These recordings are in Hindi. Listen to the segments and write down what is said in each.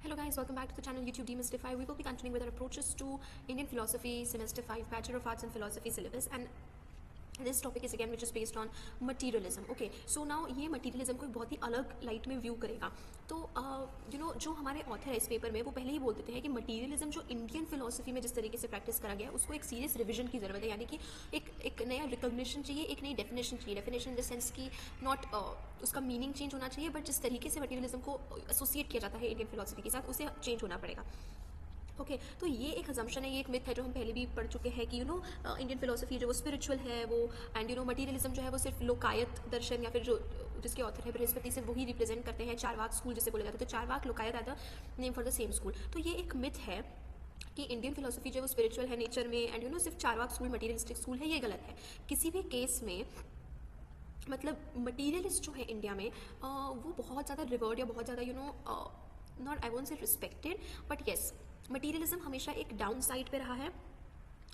Hello guys, welcome back to the channel YouTube Demystify. We will be continuing with our approaches to Indian philosophy semester 5 Bachelor of Arts in Philosophy syllabus, and this topic is again which is based on materialism. Okay, so now ये materialism को एक बहुत ही अलग लाइट में व्यू करेगा. तो जो हमारे ऑथर है इस पेपर में वो पहले ही बोल देते हैं कि मटीरियलिज्म जो इंडियन फिलोसफी में जिस तरीके से प्रैक्टिस करा गया है उसको एक सीरियस रिविजन की ज़रूरत है. यानी कि एक नया रिकॉग्निशन चाहिए, एक नई डेफिनेशन चाहिए. डेफिनेशन इन द सेंस कि नॉट उसका मीनिंग चेंज होना चाहिए, बट जिस तरीके से मटीरियलिज्म को एसोसिएट किया जाता है इंडियन फिलोसफी के साथ उसे चेंज होना पड़ेगा. ओके तो ये एक अजम्पशन है, ये एक मिथ है जो हम पहले भी पढ़ चुके हैं कि इंडियन फिलोसफी जो वो स्पिरिचुअल है वो, एंड मटीरियलिज्म जो है वो सिर्फ लोकायत दर्शन या फिर जो जिसके ऑथर है बृहस्पति से वही रिप्रेजेंट करते हैं. चारवाक स्कूल जिसे बोला जाता है, तो Charvaka Lokayata are the name for the same school. तो ये एक मिथ है कि इंडियन फिलोसफी जो वो स्पिरिचुअल है नेचर में, एंड सिर्फ चारवाक स्कूल मटीरियलिस्टिक स्कूल है. ये गलत है. किसी भी केस में मतलब मटीरियलिस्ट जो है इंडिया में वो बहुत ज़्यादा रिवर्ड या बहुत ज़्यादा not I won't say respected, but yes materialism हमेशा एक डाउन साइड पे रहा है.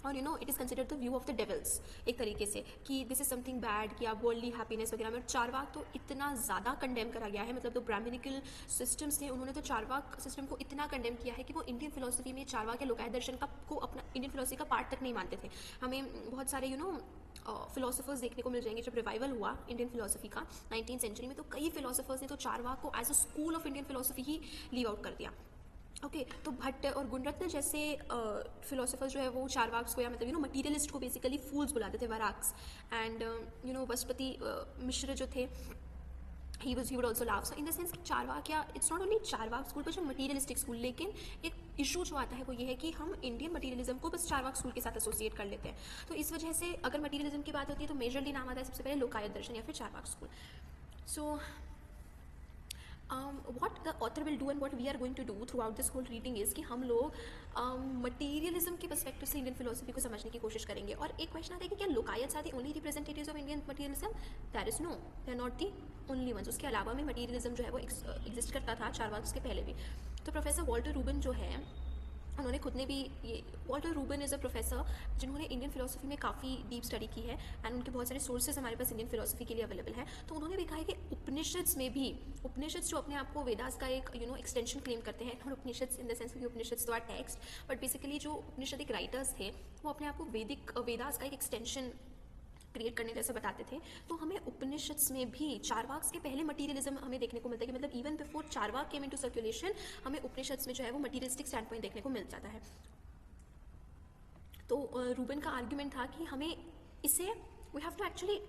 और it is considered the view of the devils एक तरीके से कि दिस इज समथिंग बैड, कि आप वर्ल्डली हैप्पीनेस वगैरह में. चारवाक तो इतना ज़्यादा कंडेम करा गया है, मतलब जो ब्राह्मणिकल सिस्टम्स थे उन्होंने तो चारवाक सिस्टम को इतना कंडेम किया है कि वो इंडियन फिलोसफी में चारवाक के लोकायत दर्शन को अपना इंडियन फिलोसफी का पार्ट तक नहीं मानते थे. हमें बहुत सारे फिलोसफर्स देखने को मिल जाएंगे. जब रिवाइवल हुआ इंडियन फिलोसफी का 19th सेंचुरी में, तो कई फिलोसफर्स ने तो चारवाक को as a school of Indian philosophy ही लीव आउट कर दिया. ओके तो भट्ट और गुणरत्न जैसे फिलोसफर्स जो है वो चारवाक्स को या मतलब मटीरियलिस्ट को बेसिकली फूल्स बुलाते थे, वराक्स. एंड बृहस्पति मिश्र जो थे ही वुड ऑल्सो लाव. सो इन द सेंस कि चारवाक या it's not only Charvak school but materialistic school. लेकिन एक इशू जो आता है वो ये है कि हम इंडियन मटीरियलिज्म को बस चारवाक स्कूल के साथ एसोसिएट कर लेते हैं. तो इस वजह से अगर मटीरियलिज्म की बात होती है तो मेजरली नाम आता है सबसे पहले लोकायत दर्शन या फिर Charvak school. So what the author will do and what we are going to do throughout this whole reading is कि हम लोग मटीरियलिज्म के पर्सपेक्टिव से इंडियन फिलोसफी को समझने की कोशिश करेंगे. और एक क्वेश्चन आता है कि क्या Lokayata are the only representatives of Indian materialism? That is no, they are not the only ones. उसके अलावा में मटीरियलिज्म जो है वो एग्जिस्ट करता था चारवाक के पहले भी. तो प्रोफेसर वॉल्टर रूबन जो है उन्होंने खुद ने भी ये, Walter Ruben is a professor जिन्होंने इंडियन फिलोसफी में काफ़ी डीप स्टडी की है, एंड उनके बहुत सारे सोर्सेज हमारे पास इंडियन फिलोसफी के लिए अवेलेबल है. तो उन्होंने भी कहा है कि उपनिषद्स में भी, उपनिषद्स जो अपने आप को वेदास का एक एक्सटेंशन क्लेम करते हैं, और उपनिषद्स इन द सेंस कि उपनिषद्स तो आर टेक्स्ट, बट बेसिकली जो उपनिषदिक राइटर्स थे वो अपने आप को वेदास का एक एक्सटेंशन क्रिएट करने जैसा बताते थे. तो हमें उपनिषद्स में भी चारवाक्स के पहले मटीरियलिज्म हमें देखने को मिलता है कि मतलब even before Charvak came into circulation हमें उपनिषद्स में जो है वो मटीरियलिस्टिक स्टैंड पॉइंट देखने को मिल जाता है. तो रूबन का आर्ग्यूमेंट था कि हमें इसे we have to actually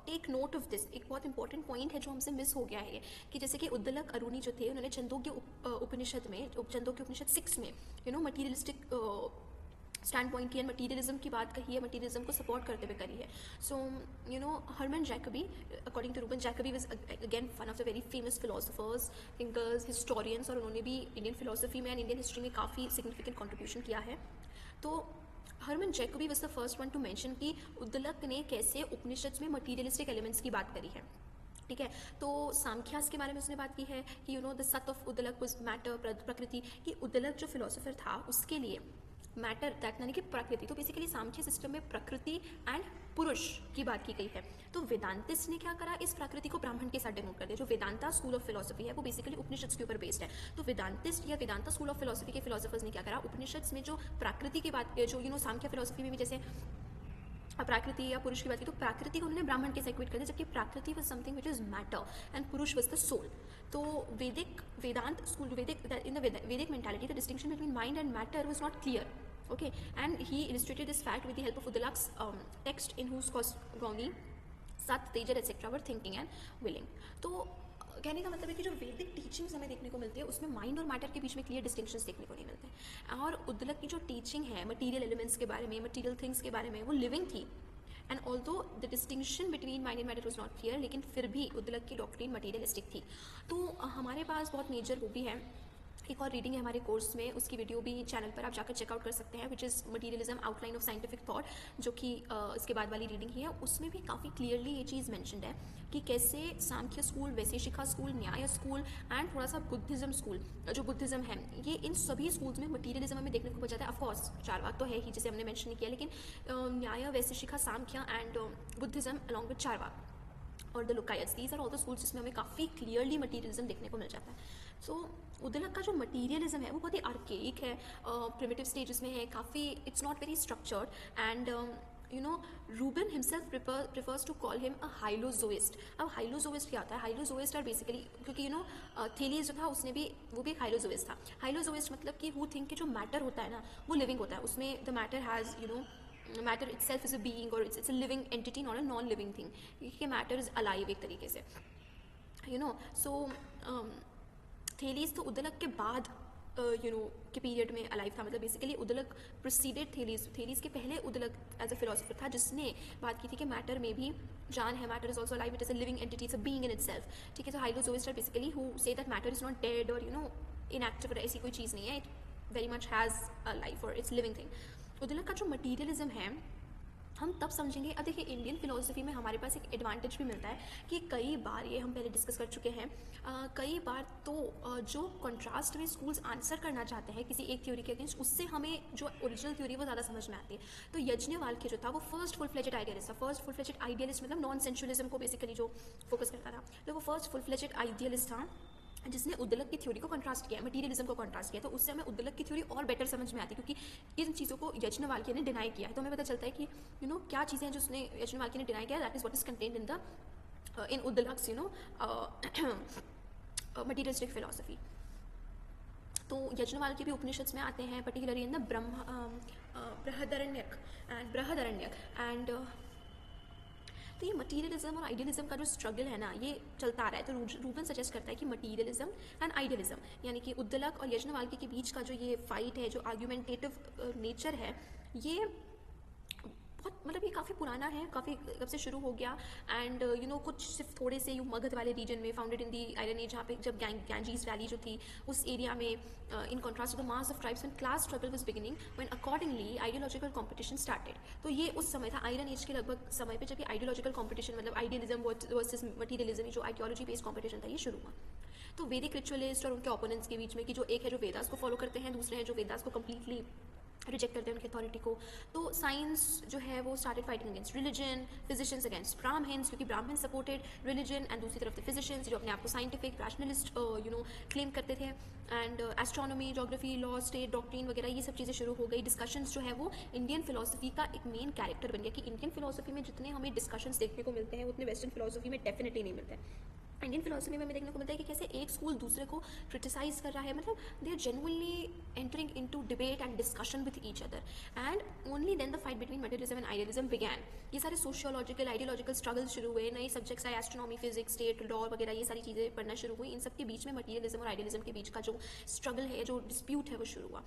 take note of this. एक बहुत इंपॉर्टेंट पॉइंट है जो हमसे मिस हो गया है कि जैसे कि उद्दलक अरुणी जो थे उन्होंने छंदोग्य उपनिषद में, छंदोग्य उपनिषद 6 में मटीरियलिस्टिक स्टैंड पॉइंट की, मटीरियलिज्म की बात कही है, मटीरियलिज्म को सपोर्ट करते हुए करी है. So Hermann Jacobi, according to Ruben Jacobi was again one of the very famous philosophers, thinkers, historians, और उन्होंने भी इंडियन फिलोसफी में एंड इंडियन हिस्ट्री में काफ़ी सिग्निफिकेंट कॉन्ट्रीब्यूशन किया है. तो Hermann Jacobi was the first one to mention कि उद्दलक ने कैसे उपनिषद में मटीरियलिस्टिक एलिमेंट्स की बात करी है. ठीक है, तो सांख्यास के बारे में उसने बात की है कि द सत ऑफ उद्दलक वाज मैटर, प्रकृति. कि उद्दलक जो फिलोसोफर था उसके लिए मैटर दैट यानी कि प्रकृति, तो बेसिकली सांख्य सिस्टम में प्रकृति एंड पुरुष की बात की गई है. तो वेदांतिस्ट ने क्या करा, इस प्रकृति को ब्राह्मण के साथ डिनोट कर दिया. जो वेदांता स्कूल ऑफ फिलोसफी है वो बेसिकली उपनिषद्स के ऊपर बेस्ड है. तो वेदांतिस्ट या वेदांता स्कूल ऑफ फिलोसफी के फिलोसफर्स ने क्या करा, उपनिषद्स में जो प्रकृति की बात, जो सांख्य फिलोसफी में भी जैसे प्राकृति या पुरुष की बात की, तो प्राकृति को उन्होंने ब्राह्मण के साथ इक्वेट कर दिया, जबकि Prakriti was something which is matter and Purusha was the soul. तो Vedanta school, in the Vedic mentality the distinction between mind and matter was not clear. Okay, and he illustrated this fact with the help of Uddalak's text in whose cosmogony Sat, Tejas etc. were thinking and willing. तो कहने का मतलब है कि जो वैदिक टीचिंग्स हमें देखने को मिलती है उसमें माइंड और मैटर के बीच में क्लियर डिस्टिंक्शंस देखने को नहीं मिलते हैं. और उद्दलक की जो टीचिंग है मटीरियल एलिमेंट्स के बारे में, मटीरियल थिंग्स के बारे में, वो लिविंग थी. And although the distinction between mind and matter was not clear, लेकिन फिर भी उद्दलक की डॉक्ट्रिन मटीरियलिस्टिक थी. तो हमारे पास बहुत मेजर वो भी है, एक और रीडिंग है हमारे कोर्स में, उसकी वीडियो भी चैनल पर आप जाकर चेकआउट कर सकते हैं, which is materialism outline of scientific thought, जो कि इसके बाद वाली रीडिंग ही है. उसमें भी काफ़ी क्लियरली ये चीज़ मैंशनड है कि कैसे सांख्य स्कूल, वैशेषिका स्कूल, न्याय स्कूल एंड थोड़ा सा बुद्धिज़्म स्कूल, जो बुद्धिज़्म है, ये इन सभी स्कूल्स में मटीरियलिज्म हमें देखने को मिल जाता है. ऑफकोर्स चारवाक तो है ही जिसे हमने मैंशन नहीं किया, लेकिन Nyaya, Vaisheshika, Samkhya and Buddhism along with Charvaka और the Lokayatas, these are all the schools जिसमें हमें काफ़ी क्लियरली मटीरियलिज्म देखने को मिल जाता है. सो उदलक का जो मटीरियलिज्म है वो बहुत ही आर्केइक है, प्रिमिटिव स्टेजेस में है, काफ़ी it's not very structured and you know Ruben himself prefers to call him a hylozoist. अब हाइलोजोइस्ट क्या होता है? हाइलोजोइस्ट आर बेसिकली, क्योंकि यू नो थेलियस जो था उसने भी, वो भी एक हाइलोजोइस्ट था. हाइलोजोइस्ट मतलब कि हु थिंक कि जो मैटर होता है ना वो लिविंग होता है, उसमें the matter has you know matter itself is a being और it's a living entity not a non living thing. कि मैटर इज़ अलाइव एक तरीके से, यू नो. सो थेलीस तो उदलक के बाद यू नो के पीरियड में अलाइव था. मतलब बेसिकली उदलक प्रोसीडेड थेलीस. थेलीस के पहले उदलक एज अ फिलोसफर था जिसने बात की थी कि मैटर में भी जान है, matter is also alive, it is a living entity, it's a being in itself. ठीक है. So hylozoist are basically who say that matter is not dead और यू नो इनएक्टिव और ऐसी कोई चीज़ नहीं है, it very much has a life और इट्स लिविंग थिंग. उदलक का जो मटीरियलिज्म है हम तब समझेंगे. अब देखिए इंडियन फिलोसफी में हमारे पास एक एडवांटेज भी मिलता है कि कई बार, ये हम पहले डिस्कस कर चुके हैं, कई बार तो जो कंट्रास्ट में स्कूल्स आंसर करना चाहते हैं किसी एक थ्योरी के अगेंस्ट, उससे हमें जो ओरिजिनल थ्योरी वो ज़्यादा समझ में आती है. तो यज्ञवल्क्य जो था वो फर्स्ट फुल फ्लेजेड आइडियलिस्ट था. फर्स्ट फुल फ्लेजेड आइडियलिस्ट मतलब नॉन सेंशुअलिज्म को बेसिकली जो फोकस करता था, तो वो फर्स्ट फुल फ्लेजेड आइडियलिस्ट था जिसने उदलक की थ्योरी को कंट्रास्ट किया, मटीरियलिज्म को कंट्रास्ट किया. तो उससे हमें उदलक की थ्योरी और बेटर समझ में आती है क्योंकि इन चीज़ों को यज्ञवल्क्य ने डिनाई किया है. तो हमें पता चलता है कि यू नो क्या चीज़ें हैं जो उसने यज्ञवल्क्य ने डिनाई किया, that is what is contained in the in Uddalaka's you know materialistic philosophy. तो यज्ञवल्क्य भी उपनिषद में आते हैं, particularly in the Brihadaranyaka and तो ये मटीरियलिज्म और आइडियलिज्म का जो स्ट्रगल है ना ये चलता आ रहा है. तो रूबन सजेस्ट करता है कि मटीरियलिज्म एंड आइडियलिज्म यानी कि उदलक और यज्ञवल्क्य के बीच का जो ये फाइट है, जो आर्ग्यूमेंटेटिव नेचर है, ये बहुत मतलब ये काफ़ी पुराना है, काफ़ी कब से शुरू हो गया. एंड यू नो कुछ सिर्फ थोड़े से यू मगध वाले रीजन में, founded in the iron age, जहाँ पे जब गैंजीज वैली जो थी उस एरिया में, in contrast to the mass of tribes when class struggle was beginning, when accordingly ideological competition started. तो ये उस समय था आयरन एज के लगभग समय पे, जब ये आइडियोलॉजिकल कॉम्पिटिशन मतलब आइडियलिज्म वर्सेस मटीरियलिज्म, जो आइडियोलॉजी बेस्ड कॉम्पिटिशन था, ये शुरू हुआ. तो वैदिक रिचुअलिस्ट और उनके ओपोनेंट्स के बीच में, कि जो एक है जो वेदास को फॉलो करते हैं, दूसरे हैं जो वेदास को कम्प्लीटली रिजेक्ट करते हैं उनकी अथॉरिटी को. तो साइंस जो है वो started fighting against religion, physicians against Brahmins, क्योंकि ब्राह्मण सपोर्टेड रिलीजन, एंड दूसरी तरफ द फिजिशियंस जो अपने आप को scientific rationalist you know claim करते थे. And astronomy, geography, law, state doctrine वगैरह ये सब चीज़ें शुरू हो गई. डिस्कशंस जो है वो इंडियन फिलोसफी का एक मेन कैरेक्टर बन गया, कि इंडियन फिलोसफी में जितने हमें डिस्कशंस देखने को मिलते हैं उतने वेस्टर्न फिलोसफी में डेफिनेटली नहीं मिलते हैं. इंडियन फिलोसफी में हमें देखने को मिलता है कि कैसे एक स्कूल दूसरे को क्रिटिसाइज कर रहा है, मतलब they are genuinely entering into debate and discussion with each other, and only then the fight between materialism and idealism began. ये सारे सोशियोलॉजिकल आइडियोलॉजिकल स्ट्रगल्स शुरू हुए, नए सब्जेक्ट्स आए, एस्ट्रोनॉमी, फिजिक्स, स्टेट लॉ वगैरह, ये सारी चीज़ें पढ़ना शुरू हुई. इन सब के बीच में मटीरियलिज्म और आइडियलिज्म के बीच का जो स्ट्रगल है, जो डिस्प्यूट है, वो शुरू हुआ.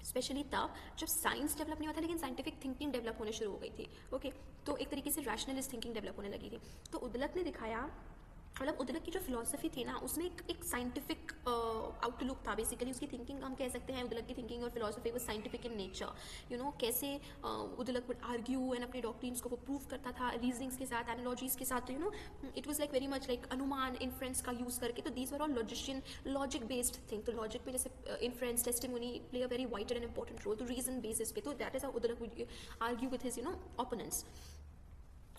स्पेशली तब जब साइंस डेवलप नहीं हुआ था लेकिन साइंटिफिक थिंकिंग डेवलप होने शुरू हो गई थी. ओके, तो एक तरीके से रैशनलिस्ट थिंकिंग डेवलप होने लगी थी. तो उदलक ने दिखाया, मतलब उदलक की जो फिलोसफी थी ना उसमें एक साइंटिफिक आउटलुक था. बेसिकली उसकी थिंकिंग हम कह सकते हैं, उदलक की थिंकिंग और फिलोसफी वो scientific in nature. You know कैसे उदलक वुड आर्ग्यू एंड अपने डॉक्ट्रिन्स को वो प्रूव करता था रीजनिंग्स के साथ, एनालॉजीज के साथ. तो you know it was like very much like anumana, inference का यूज़ करके. तो these were all logician, logic based thing. तो लॉजिक में जैसे inference, testimony play a very vital and important role. तो रीजन बेसिस पे, तो that is how Uddalaka would argue with his you know opponents.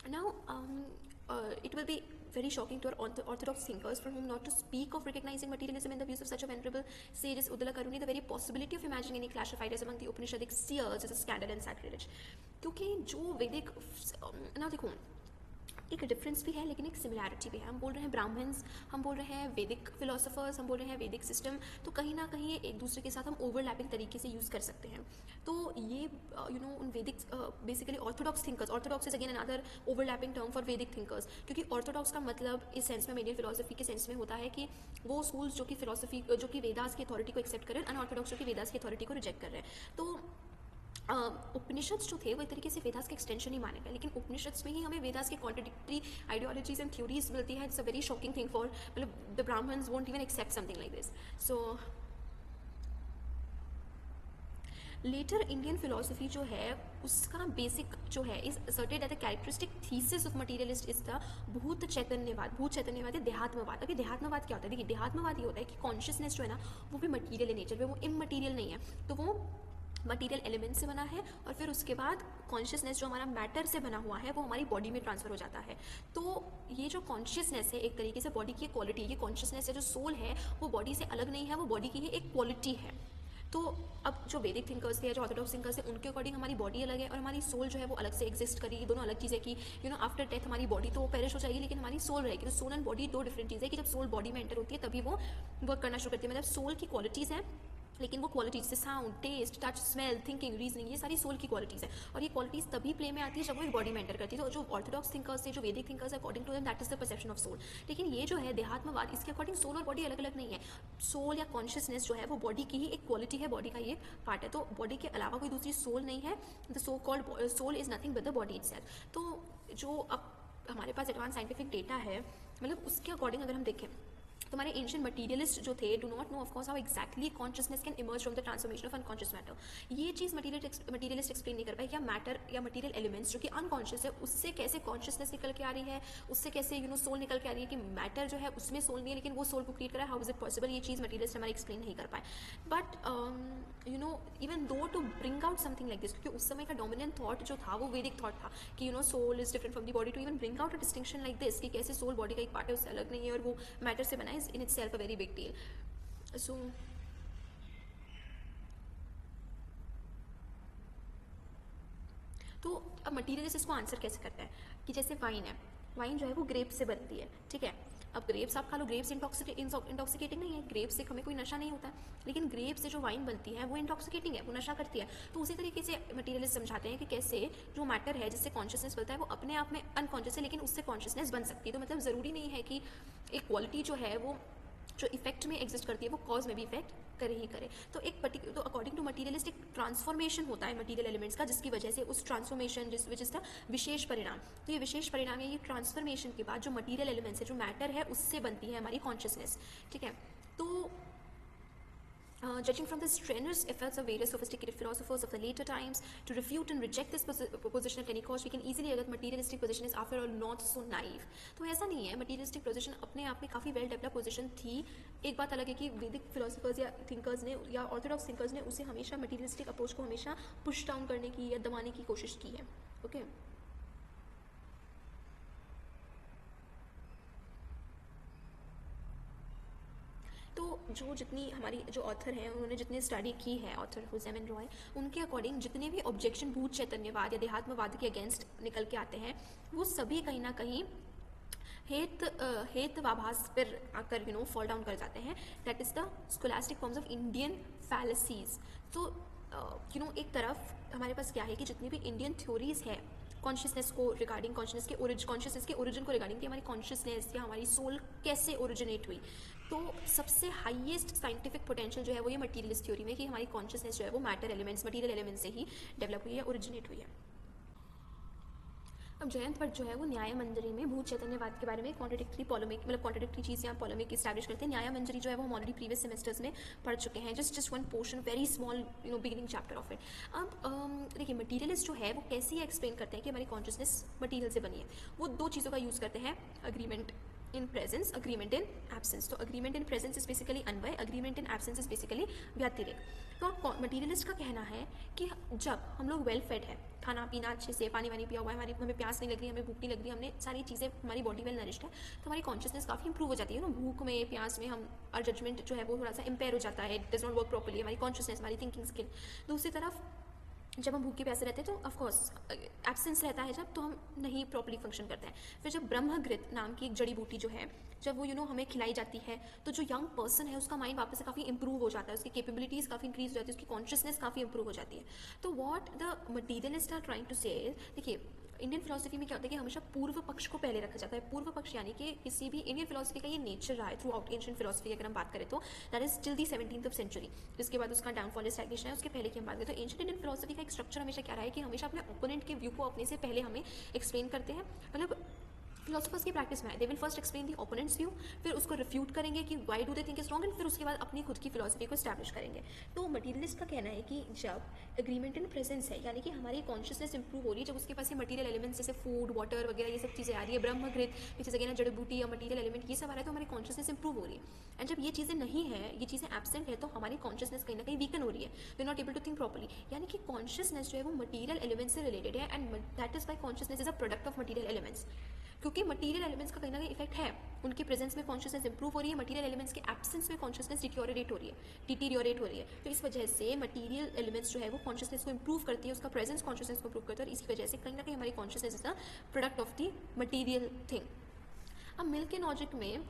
Now, it will be very shocking to our orthodox thinkers for whom not to speak of recognizing materialism in the views of such a venerable sage as Udalak Aruni. The very possibility of imagining any clash of ideas among the Upanishadic seers is a scandal and sacrilege. क्योंकि जो वैदिक ना देखो एक डिफरेंस भी है लेकिन एक सिमिलैरिटी भी है. हम बोल रहे हैं ब्राह्मण्स, हम बोल रहे हैं वैदिक फिलोसफर्स, हम बोल रहे हैं वैदिक सिस्टम. तो कहीं ना कहीं एक दूसरे के साथ हम ओवरलैपिंग तरीके से यूज़ कर सकते हैं. तो ये यू नो उन वैदिक basically Orthodox thinkers, Orthodox is again another overlapping term for वैदिक थिंकर्स, क्योंकि ऑर्थोडॉक्स का मतलब इस सेंस में, इंडियन फिलोसफी के सेंस में होता है कि वो स्कूल्स जो कि फिलोसफी जो कि वेदास की अथॉरिटी को एक्सेप्ट कर रहे हैं, अनऑर्थोडॉक्स जो कि वेदास की अथॉरिटी को रिजेक्ट कर रहे हैं. तो उपनिषद जो थे वो एक तरीके से वेदास के एक्सटेंशन ही माने गए, लेकिन उपनिषद्स में ही हमें वेदास के कॉन्ट्रडिक्टरी आइडियोलॉजीज एंड थ्योरीज मिलती है. It's a very shocking thing for, मतलब the Brahmins won't even accept something like this. So later Indian philosophy जो है उसका बेसिक जो है is asserted that the characteristic thesis of materialist is the bhuta chaitanyavada. भूत चैतन्यवाद है देहात्मवाद. अभी देहात्मवाद क्या होता है? देखिए देहात्मवाद ये होता है कि कॉन्शियसनेस जो है ना वो भी मटीरियल नेचर पे, वो इममटीरियल नहीं है. तो वो मटीरियल एलिमेंट से बना है, और फिर उसके बाद कॉन्शियसनेस जो हमारा मैटर से बना हुआ है वो हमारी बॉडी में ट्रांसफर हो जाता है। तो ये जो कॉन्शियसनेस है एक तरीके से बॉडी की क्वालिटी, ये कॉन्शियसनेस है जो सोल है वो बॉडी से अलग नहीं है, वो बॉडी की ही एक क्वालिटी है। तो अब जो वैदिक थिंकर्स थे या जो ऑर्थोडॉक्स थिंकर्स थे उनके अकॉर्डिंग हमारी बॉडी अलग है और हमारी सोल जो है वो अलग से एग्जिस्ट करेगी। दोनों अलग चीज़ है कि आफ्टर डेथ हमारी बॉडी तो पेरिश हो जाएगी लेकिन हमारी सोल रहेगी। तो सोल एंड बॉडी दो डिफरेंट चीज़ है कि जब सोल बॉडी में एंटर होती है तभी वो वर्क करना शुरू करती है। मतलब सोल की क्वालिटीज़ हैं लेकिन वो क्वालिटीज जैसे sound, taste, touch, smell, thinking, reasoning, ये सारी सोल की क्वालिटीज़ है और ये क्वालिटीज़ तभी प्ले में आती है जब वो एक बॉडी में एंटर करती है। तो जो ऑर्थोडॉक्स थिंकर्स थे, जो Vedic thinkers, according to them that is the perception of soul. लेकिन ये जो है देहात्मवाद, इसके अकॉर्डिंग सोल और बॉडी अलग अलग नहीं है। सोल या कॉन्शियसनेस जो है वो बॉडी की ही एक क्वालिटी है, बॉडी का ये पार्ट है। तो बॉडी के अलावा कोई दूसरी सोल नहीं है। The so called soul is nothing with the body itself. तो जो अब हमारे पास एडवांस साइंटिफिक डेटा है, मतलब उसके अकॉर्डिंग अगर हम देखें तो हमारे एंशियंट मटीरियलिस्ट जो थे do not know of course how exactly consciousness can emerge from the transformation of unconscious matter. ये चीज़ मटीरियलिस्ट एक्सप्लेन नहीं कर पाए क्या मैटर या मटीरियल एलिमेंट्स जो कि अनकॉन्शियस है उससे कैसे कॉन्शियसनेस निकल के आ रही है, उससे कैसे सोल निकल के आ रही है कि मैटर जो है उसमें सोल नहीं है लेकिन वो सोल को क्रिएट करा है। How is it possible? ये चीज़ मटीरियलिस्ट हमारे एक्सप्लेन नहीं कर पाए। But even though to bring out something like this, क्योंकि उस समय का डोमिनेंट थॉट जो था वो वैदिक थॉट था कि soul is different from the body, to even bring out a distinction like this कि कैसे सोल बॉडी का एक पार्ट है उससे अलग नहीं है और वो मैटर से बना है, in itself a very big deal. So तो अब मटीरियलिस्ट इसको आंसर कैसे करता है कि जैसे वाइन है, वाइन जो है वो ग्रेप से बनती है, ठीक है। अब ग्रेप्स आप खा लो, ग्रेप्स इंटॉक्सिकेटिंग नहीं है, ग्रेप्स से हमें कोई नशा नहीं होता, लेकिन ग्रेप्स से जो वाइन बनती है वो इंटॉक्सिकेटिंग है, वो नशा करती है। तो उसी तरीके से मटीरियलिस्ट समझाते हैं कि कैसे जो मैटर है जिससे कॉन्शियसनेस बनता है वो अपने आप में अनकॉन्शियस है लेकिन उससे कॉन्शियसनेस बन सकती है। तो मतलब ज़रूरी नहीं है कि एक क्वालिटी जो है वो जो इफेक्ट में एग्जिस्ट करती है वो कॉज में भी इफेक्ट करे ही करे। तो एक तो अकॉर्डिंग टू मटीरियलिस्ट एक ट्रांसफॉर्मेशन होता है मटीरियल एलिमेंट्स का, जिसकी वजह से उस ट्रांसफॉर्मेशन विच इज द विशेष परिणाम। तो ये विशेष परिणाम है, ये ट्रांसफॉर्मेशन के बाद जो मटीरियल एलिमेंट्स है, जो मैटर है, उससे बनती है हमारी कॉन्शियसनेस, ठीक है। तो judging from the strenuous efforts of various sophisticated philosophers of the later times to refute and reject this position at any cost, we can easily argue that materialistic position is after all not so naive. तो ऐसा नहीं है, materialistic position अपने आप में काफ़ी वेल डेवलप पोजिशन थी। एक बात अलग है कि वैदिक फिलोसफर्स या थिंकर्स ने या ऑर्थोडॉक्स थिंकर्स ने उसे हमेशा मटीरियलिस्टिक अप्रोच को हमेशा पुश डाउन करने की या दबाने की कोशिश की है, ओके। तो जो जितनी हमारी जो ऑथर हैं उन्होंने जितनी स्टडी की है, ऑथर हुसैन रॉय, उनके अकॉर्डिंग जितने भी ऑब्जेक्शन भूत चैतन्यवाद या देहात्मवाद के अगेंस्ट निकल के आते हैं वो सभी कहीं ना कहीं हेतवाभास पर आकर फॉल डाउन कर जाते हैं। That is the scholastic forms of Indian फैलेसीज। तो एक तरफ हमारे पास क्या है कि जितनी भी इंडियन थ्योरीज है कॉन्शियसनेस को रिगार्डिंग, कॉन्शियसनेस के ओरिजिन को रिगार्डिंग कि हमारी कॉन्शियसनेस या हमारी सोल कैसे ओरिजिनेट हुई, तो सबसे हाईएस्ट साइंटिफिक पोटेंशियल जो है वो ये मटीरियलिस्ट थ्योरी में कि हमारी कॉन्शियसनेस जो है वो मैटर एलिमेंट्स, मटीरियल एलिमेंट्स से ही डेवलप हुई है, ओरिजिनेट हुई है। अब जयंत भट्ट जो है वो न्याय मंजरी में भूत चैतन्यवाद के बारे में कॉन्ट्रडिक्टरी चीज़ या पॉलेमिक इस्टेब्लिश करते हैं। न्याय मंजरी जो है वो हम ऑलरेडी प्रीवियस सेमेस्टर्स में पढ़ चुके हैं, just one portion, very small beginning chapter of it. अब देखिए मटीरियलिस्ट जो है वो कैसे ये एक्सप्लेन करते हैं कि हमारी कॉन्शियसनेस मटीरियल से बनी है। वो दो चीज़ों का यूज़ करते हैं, agreement in presence, agreement in absence. तो agreement in presence is basically anvaya, agreement in absence is basically vyatireka. तो मटीरियलिस्ट का कहना है कि जब हम लोग वेल फेड है, खाना पीना अच्छे से, पानी वानी पिया हुआ है, हमें प्यास नहीं लग रही, हमें भूख नहीं लग रही, हमने सारी चीज़ें, हमारी बॉडी वेल नरिश्ड है, तो हमारी कॉन्शियसनेस काफ़ी इंप्रूव हो जाती है। भूख में, प्यास में हम और जजमेंट जो है वो थोड़ा सा इम्पेयर हो जाता है, डज नॉट वर्क प्रॉपर्ली, हमारी कॉन्शियसनेस, हमारी थिंकिंग स्किल। दूसरी तरफ जब हम भूखे प्यासे रहते हैं तो ऑफकोर्स एब्सेंस रहता है जब, तो हम नहीं प्रॉपर्ली फंक्शन करते हैं। फिर जब ब्रह्मघृत नाम की एक जड़ी बूटी जो है, जब वो हमें खिलाई जाती है तो जो यंग पर्सन है उसका माइंड वापस से काफ़ी इंप्रूव हो जाता है, उसकी कैपेबिलिटीज़ काफ़ी इंक्रीज हो जाती है, उसकी कॉन्शियसनेस काफ़ी इंप्रूव हो जाती है। तो what the materialist are trying to say, देखिए इंडियन फिलोसफी में क्या होता है कि हमेशा पूर्व पक्ष को पहले रखा जाता है। पूर्व पक्ष यानी कि किसी भी इंडियन फिलोसफी का ये नेचर रहा है थ्रू आउट एंशिएंट फिलोसफी, अगर हम बात करें तो that is till the 17th century. जिसके बाद उसका डाउनफॉल, स्टैग्नेशन है, उसके पहले की हम बात करें तो एंशिएंट इंडियन फिलोसफी का एक स्ट्रक्चर हमेशा क्या रहा है कि हमेशा अपने ओपोनेंट के व्यू को अपने से पहले हमें एक्सप्लेन करते हैं। मतलब फिलोसफर्स की प्रैक्टिस में है, they will first explain the opponents view, फिर उसको रिफ्यूट करेंगे कि why do they think is wrong, and फिर उसके बाद अपनी खुद की फिलोसफी को स्टैब्लिश करेंगे। तो मटीरियलिस्ट का कहना है कि जब एग्रीमेंट इन प्रेजेंस है, यानी कि हमारी कॉन्शियसनेस इंप्रूव हो रही है, जब उसके पास ये मटीरियल एलिमेंट्स जैसे फूड, वाटर वगैरह ये सब चीज़ें आ रही है, ब्रह्मघृत विच इज अगेन जड़ी बूटी या मटीरियल एलिमेंट, ये सब आ रहा है, तो हमारी कॉन्शियसनेस इंप्रूव हो रही है। एंड जब ये चीज़ें नहीं है, ये चीज़ें एब्सेंट है, तो हमारी कॉन्शियसनेस कहीं ना कहीं वीकन हो रही है, we not able to think properly. यानी कि कॉन्शियसनेस जो है वो मटीरियल एलिमेंट्स से रिलेटेड है, and that is why consciousness is a product of material elements. क्योंकि मटीरियल एलिमेंट्स का कहीं ना कहीं इफेक्ट है, उनके प्रेजेंस में कॉन्शियसनेस इंप्रूव हो रही है, मटीरियल एलिमेंट्स के एब्सेंस में कॉन्शियसनेस डिटोरिएट हो रही है, डिटीरियोरेट हो रही है। तो इस वजह से मटीरियल एलिमेंट्स जो है वो कॉन्शियसनेस को इंप्रूव करती है, उसका प्रेजेंस कॉन्शियसनेस को इंप्रूव करता है, और इसी वजह से कहीं ना कहीं हमारी consciousness is the product of the material thing. अब मिल्किन लॉजिक में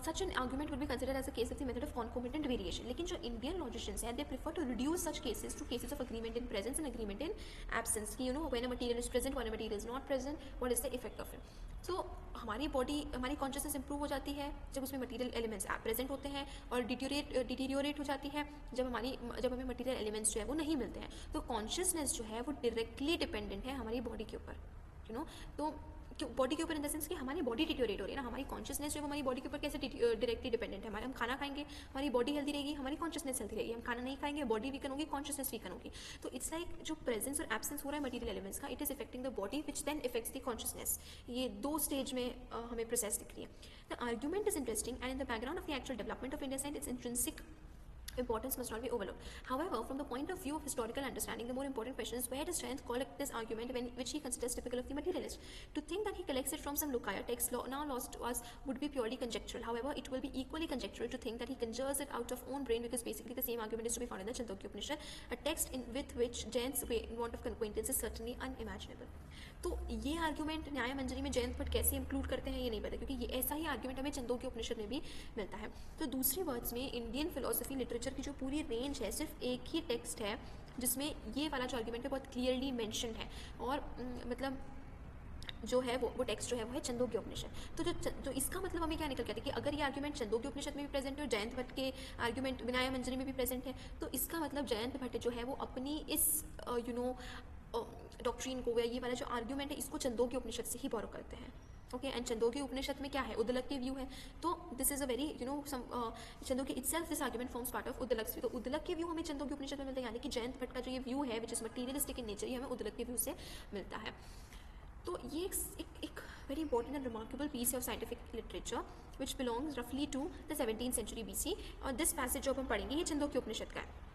such an argument would be considered as a case of the method of concomitant variation, लेकिन जो इंडियन लॉजिशियंस हैं, they prefer to reduce such cases to cases of agreement in presence and agreement in absence, कि when a material is present, when a material is not present, what is the effect of it। तो हमारी बॉडी, हमारी कॉन्शियसनेस इंप्रूव हो जाती है जब उसमें मटीरियल एलिमेंट्स प्रेजेंट होते हैं, और डिटीरियोरेट हो जाती है जब हमें मटीरियल एलिमेंट्स जो है वो नहीं मिलते हैं। तो कॉन्शियसनेस जो है वो डायरेक्टली डिपेंडेंट है हमारी बॉडी के ऊपर, तो बॉडी के ऊपर इन द सेंस कि हमारी बॉडी डिटोरेट हो रही है ना, हमारी कॉन्शियसनेस जो हमारी बॉडी के ऊपर कैसे डायरेक्टली डिपेंडेंट है। हम खाना खाएंगे, हमारी बॉडी हेल्दी रहेगी, हमारी कॉन्शियसनेस हेल्दी रहेगी। हम खाना नहीं खाएंगे, बॉडी वीकन होगी, कॉन्शियसनेस वीकन होगी। तो इट्स लाइक जो प्रेजेंस और एब्सेंस हो रहा है मटीरियल एलिमेंट्स का, it is affecting the body which then affects the consciousness. ये दो स्टेज में हमें प्रोसेस दिख रही है। The argument is interesting and in the background of the actual development of Indian science it's intrinsic importance must not be overlooked. However, from the point of view of historical understanding, the more important question is where does Jayant collect this argument which he considers typical of the materialist? To think that he collects it from some Lukaya text now lost to us would be purely conjectural. However, it will be equally conjectural to think that he conjures it out of own brain, because basically the same argument is to be found in the Chandogya Upanishad, a text with which Jayant's want of acquaintance is certainly unimaginable. तो ये आर्ग्यूमेंट न्याय मंजरी में जयंत भट्ट कैसे इंक्लूड करते हैं ये नहीं पता, क्योंकि ये ऐसा ही आर्ग्यूमेंट हमें छंदोग्य उपनिषद में भी मिलता है। तो दूसरे वर्ड्स में इंडियन फिलोसफी लिटरेचर की जो पूरी रेंज है, सिर्फ एक ही टेक्स्ट है जिसमें ये वाला जो आर्ग्यूमेंट है बहुत क्लियरली मेंशन्ड है, और मतलब जो है वो टेक्स्ट जो है वो है छंदोग्य उपनिषद। तो इसका मतलब हमें क्या निकल के आता है कि अगर ये आर्ग्यूमेंट छंदोग्य उपनिषद में भी प्रेजेंट है और जयंत भट्ट के आर्ग्यूमेंट न्याय मंजरी में भी प्रेजेंट है, तो इसका मतलब जयंत भट्ट जो है वो अपनी इस डॉक्ट्रिन को या ये वाला जो आर्ग्यूमेंट है इसको छंदोग्य उपनिषद से ही बोरो करते हैं। ओके, एंड छंदोग्य उपनिषद में क्या है, उद्दलक के व्यू है। तो this is a very Chandogya itself this argument forms part of Uddalaka. तो उद्दलक के व्यू हमें छंदोग्य उपनिषद में मिलता है, यानी कि जयंत भट्ट का जो ये व्यू है which is materialistic in nature, ये हमें उद्दलक के व्यू से मिलता है। तो ये एक very important and remarkable piece of scientific literature which belongs रफली to the 17th century BC, और दिस पैसेज जो हम पढ़ेंगे ये छंदोग्य उपनिषद का है।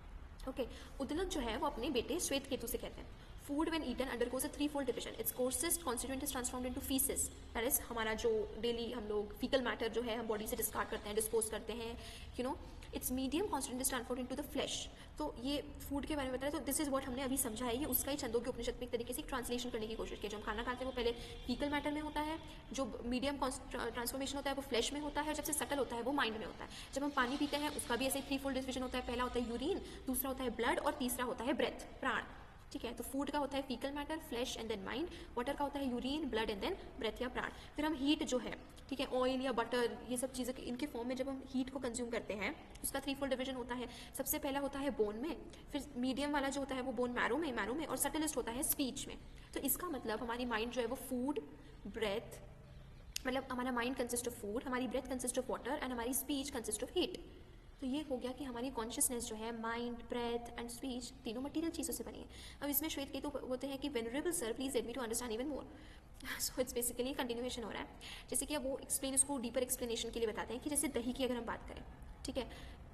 ओके, उद्दलक जो है वो अपने बेटे श्वेत केतु से कहते हैं food when eaten undergoes a threefold division. Its coarsest constituent is transformed into feces. That is हमारा जो डेली हम लोग फीकल मैटर जो है हम बॉडी से डिस्कार्ड करते हैं, डिस्पोज करते हैं, it's medium constituent is transformed into the flesh. तो ये फूड के बारे में बताया, तो दिस इज व्हाट हमने अभी समझा है, ये उसका ही छंदोग्य उपनिषद में एक तरीके से ट्रांसलेशन करने की कोशिश की। जो हम खाना खाते हैं वो पहले फीकल मैटर में होता है, जो मीडियम ट्रांसफॉर्मेशन होता है वो फ्लैश में होता है, और जब से सटल होता है वो माइंड में होता है। जब हम पानी पीते हैं उसका भी ऐसे थ्री फोल्ड डिविजन होता है, पहला होता है यूरिन, दूसरा होता है ब्लड, और तीसरा होता है ब्रेथ, प्राण। ठीक है, तो फूड का होता है faecal matter, flesh and then mind. Water का होता है urine, blood and then breath या प्राण। फिर हम हीट जो है, ठीक है, ऑयल या बटर, ये सब चीज़ें इनके फॉर्म में जब हम हीट को कंज्यूम करते हैं उसका थ्री फोल्ड डिवीजन होता है। सबसे पहला होता है बोन में, फिर मीडियम वाला जो होता है वो बोन मैरो में, और सटलिस्ट होता है स्पीच में। तो इसका मतलब हमारी माइंड जो है वो फूड, ब्रेथ, मतलब हमारा माइंड कंसिस्ट ऑफ फूड, हमारी breath consist of water, and हमारी स्पीच कंसिस्ट ऑफ हीट। तो ये हो गया कि हमारी कॉन्शियसनेस जो है माइंड, ब्रेथ एंड स्पीच तीनों मटीरियल चीज़ों से बनी है। अब इसमें श्वेत केतु होते हैं कि venerable sir please let me to understand even more. So it's basically continuation हो रहा है, जैसे कि अब वो एक्सप्लेन इसको डीपर एक्सप्लेनेशन के लिए बताते हैं कि जैसे दही की अगर हम बात करें, ठीक है,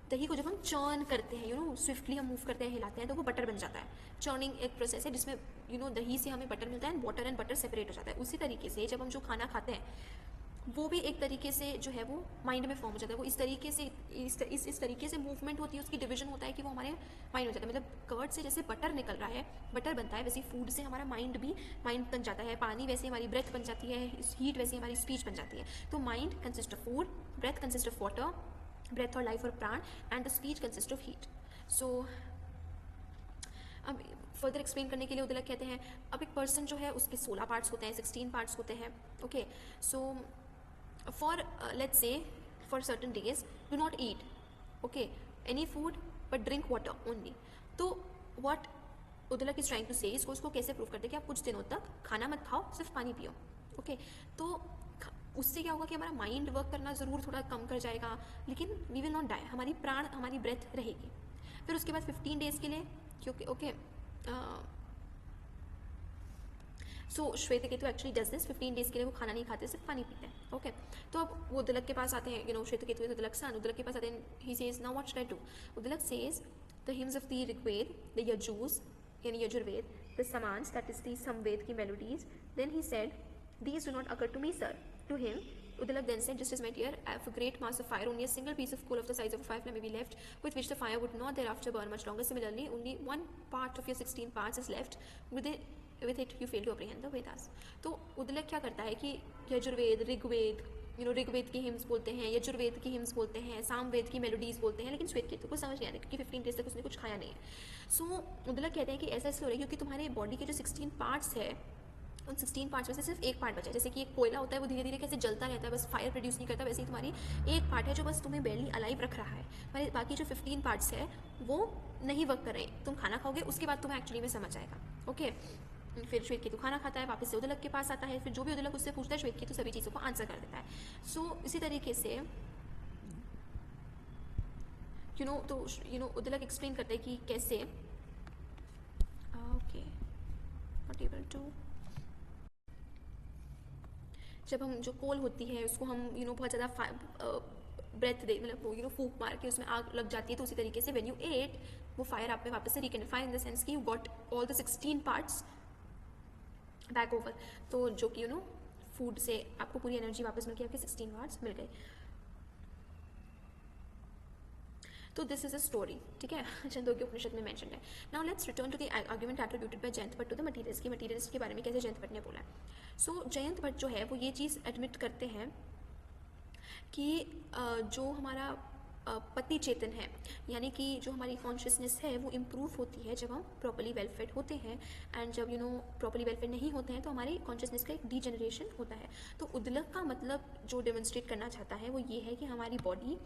दही को जब हम चर्न करते हैं, स्विफ्टली हम मूव करते हैं, हिलाते हैं, तो वो बटर बन जाता है। चर्निंग एक प्रोसेस है जिसमें दही से हमें बटर मिलता है, एंड बटर सेपरेट हो जाता है। उसी तरीके से जब हम जो खाना खाते हैं वो भी एक तरीके से जो है वो माइंड में फॉर्म हो जाता है। वो इस तरीके से इस तरीके से मूवमेंट होती है, उसकी डिवीजन होता है कि वो हमारे माइंड हो जाता है। मतलब कर्ड से जैसे बटर निकल रहा है, बटर बनता है, वैसे फूड से हमारा माइंड बन जाता है। पानी वैसे हमारी ब्रेथ बन जाती है, हीट वैसे हमारी स्पीच बन जाती है। तो mind consist of food, breath consist of water, breath और लाइफ और prana, and the speech consist of heat. So अब फर्दर एक्सप्लेन करने के लिए उद्दलक कहते हैं, अब एक पर्सन जो है उसके 16 पार्ट्स होते हैं, 16 पार्ट्स होते हैं। Okay, so for let's say for certain days do not eat any food but drink water only. तो what उद्दलक is trying to say, इसको कैसे प्रूव करते हैं कि आप कुछ दिनों तक खाना मत खाओ, सिर्फ पानी पियो। ओके, तो उससे क्या होगा कि हमारा माइंड वर्क करना ज़रूर थोड़ा कम कर जाएगा, लेकिन वी विल नॉट डाई, हमारी प्राण, हमारी ब्रेथ रहेगी। फिर उसके बाद 15 डेज़ के लिए, क्योंकि okay so Shvetaketu actually does this, 15 days के लिए वो खाना नहीं खाते, सिर्फ पानी पीते हैं। ओके तो अब वो उद्दलक के पास आते हैं, you know Shvetaketu is Uddalaka son, Uddalaka के पास आते हैं, he says now what should I do. Uddalaka says the hymns of the Rigveda, the Yajurveda यानी Yajurveda, the samans that is the Samaveda की melodies, then he said these do not occur to me sir, to him Uddalak then said, just as my dear, of a great mass of fire, only a single piece of coal of the size of a firefly may be left, with which the fire would not thereafter burn much longer. Similarly, only one part of your 16 parts is left, with it you fail to apprehend the Vedas. तो उद्दलक क्या करता है कि यजुर्वेद, ऋग्वेद, यू नो ऋग्वेद की हिम्स बोलते हैं, यजुर्वेद की हिम्स बोलते हैं, सामवेद की मेलोडीज बोलते हैं, लेकिन श्वेतकेतु को समझ नहीं आता क्योंकि 15 डेज तक उसने कुछ खाया नहीं है। सो उद्दलक कहते हैं कि ऐसा इसलिए हो रहा है क्योंकि तुम्हारे बॉडी के जो 16 पार्ट्स है, उन 16 पार्ट्स में से सिर्फ एक पार्ट बचा है। जैसे कि एक कोयला होता है, वो धीरे धीरे कैसे जलता रहता है, बस फायर प्रोड्यूस नहीं करता, वैसे ही तुम्हारी एक पार्ट है जो बस तुम्हें बेरली अलाइव रख रहा है, पर बाकी जो 15 पार्ट्स है वो नहीं वर्क कर रहे। तुम खाना खाओगे उसके बाद तुम्हें एक्चुअली में समझ आएगा। ओके फिर श्वेतकेतु खाना खाता है, वापस से उद्दलक के पास आता है, फिर जो भी उद्दलक उससे पूछता है श्वेतकेतु सभी चीज़ों को आंसर कर देता है। सो इसी तरीके से तो उद्दलक एक्सप्लेन करते हैं कि कैसे ओके नॉट एबल टू, जब हम जो कोल होती है उसको हम बहुत ज़्यादा ब्रेथ दे, मतलब फूक मार के उसमें आग लग जाती है, तो उसी तरीके से व्हेन यू एट वो फायर आप में वापस से रिकनेफाई इन द सेंस कि you got all the 16 parts back over, तो जो कि फूड से आपको पूरी एनर्जी वापस मिल गई, आपके 16 पार्ट्स मिल गए। तो दिस इज अ स्टोरी, ठीक है, छंदोग्य उपनिषद में मेंशन है। Now let's return to the argument attributed by Jayant Bhatt to the materialist, की मटीरियलिस्ट के बारे में कैसे जयंत भट्ट ने बोला है। सो जयंत भट्ट जो है वो ये चीज़ एडमिट करते हैं कि जो हमारा पति चेतन है, यानी कि जो हमारी कॉन्शियसनेस है वो इम्प्रूव होती है जब हम प्रॉपर्ली वेल फेड होते हैं, एंड जब प्रॉपर्ली वेल फेड नहीं होते हैं तो हमारी कॉन्शियसनेस का एक डीजनरेशन होता है। तो उद्दलक का मतलब जो डेमोन्स्ट्रेट करना चाहता है वो ये है कि हमारी बॉडी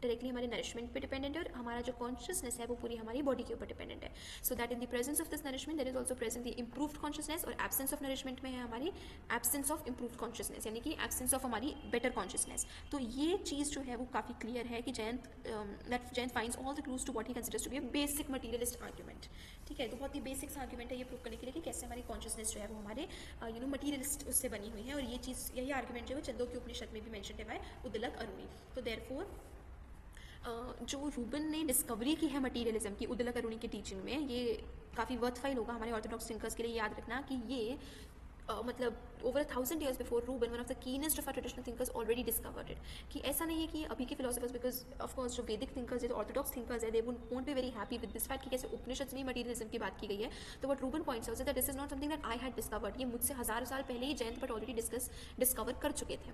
डायरेक्टली हमारे नरिशमेंट पे डिपेंडेंट है और हमारा जो कॉन्शियसनेस है वो पूरी हमारी बॉडी के ऊपर डिपेंडेंट है। So that in the presence of this nourishment there is also present the improved consciousness, और एब्सेंस ऑफ नरिशमेंट में है हमारी एब्सेंस ऑफ इम्प्रूव्ड कॉन्शियसनेस, यानी कि एब्सेंस ऑफ हमारी बेटर कॉन्शियसनेस। तो ये चीज़ जो है वो काफ़ी क्लियर है कि Jayant finds all the clues to what he considers to be a basic materialist argument, ठीक है। तो बहुत ही बेसिक आर्ग्यूमेंट है ये प्रूव करने के लिए कि कैसे हमारी कॉन्शियसनेस जो है वो हमारे मटीरियलिस्ट उससे बनी हुई है, और ये चीज़ यही आर्ग्यूमेंट जो है छंदोग्य उपनिषद में भी मेंशन है बाय उद्दलक अरुणी। तो देयरफॉर जो रूबन ने डिस्कवरी की है मटीरियलिज्म की उद्दलक अरुणी की टीचिंग में, ये काफ़ी वर्थफाइल होगा हमारे ऑर्थोडॉक्स थिंकर्स के लिए याद रखना कि ये मतलब over 1000 years before Ruben one of the keenest of our traditional thinkers already discovered it, कि ऐसा नहीं है कि अभी के फिलोसफर्स, बिकॉज ऑफ कोर्स जो वैदिक थिंकर्स है, जो ऑर्थोडॉक्स थिंकर्स है, they won't be very happy with this fact कि कैसे उपनिषद में मटीरियलिज्म की बात की गई है। तो what Ruben points out that this is not something that I had discovered, ये मुझसे हज़ारों साल पहले ही जयंत भट्ट ऑलरेडी डिस्कवर कर चुके थे,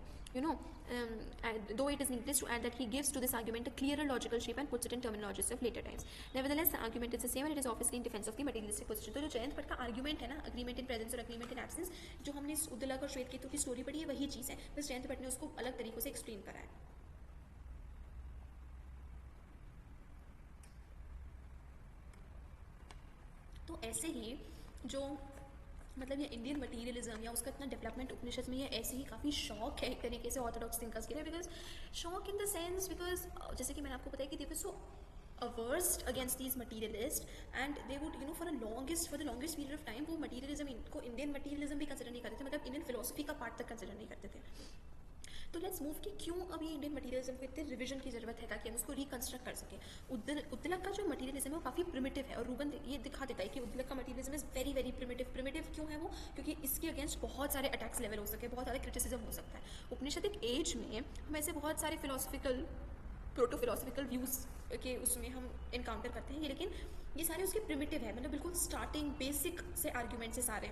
though it is needless to add that he gives to this argument a clearer logical shape and puts it in terminologies of later times. Nevertheless, the argument is the same and it is obviously in defense of the materialistic position. तो जो जयंत भट्ट का आर्ग्यूमेंट है ना, अग्रीमेंट इन प्रेजेंस और अग्रीमेंट इन एब्सेंस, जो हमने उद्दलक और श्वेतकेतु की स्टोरी पढ़ी है वही चीज़ है, बस जयंत भट्ट ने उसको अलग तरीकों से एक्सप्लेन करा है। तो ऐसे ही जो मतलब ये इंडियन मटीरियलिज्म या उसका इतना डेवलपमेंट उपनिषद में, ये ऐसे ही काफ़ी शौक है एक तरीके से ऑर्थोडॉक्स थिंकर्स के लिए, बिकॉज शौक इन द सेंस बिकॉज जैसे कि मैंने आपको बताया कि दे वर सो averse against these materialists and they would for the longest period of time वो materialism को इंडियन मटीरियलिज्म भी कंसिडर नहीं करते थे, मतलब इंडियन फिलोसफी का पार्ट तक कंसिडर नहीं करते थे। तो लेट्स मूव कि क्यों अब ये इंडियन मटीरियलिज्म को इतने रिविजन की जरूरत है ताकि हम उसको रिकंस्ट्रक्ट कर सकें। उद्दलक का जो मटीरियलिज्म है वो काफ़ी प्रिमिटिव है, और रूबन ये दिखा देता है कि उद्दलक का materialism is very very primitive क्यों है वो, क्योंकि इसके अगेंस्ट बहुत सारे अटैक्स लेवल हो सके, बहुत सारे क्रिटिसिज्म हो सकता है। उपनिषदिक एज में हम ऐसे बहुत सारे फिलोसफिकल प्रोटो फिलोसफिकल व्यूज़ के उसमें हम इनकाउंटर करते हैं, लेकिन ये सारे उसके प्रिमिटिव है, मतलब बिल्कुल स्टार्टिंग बेसिक से आर्ग्यूमेंट से सारे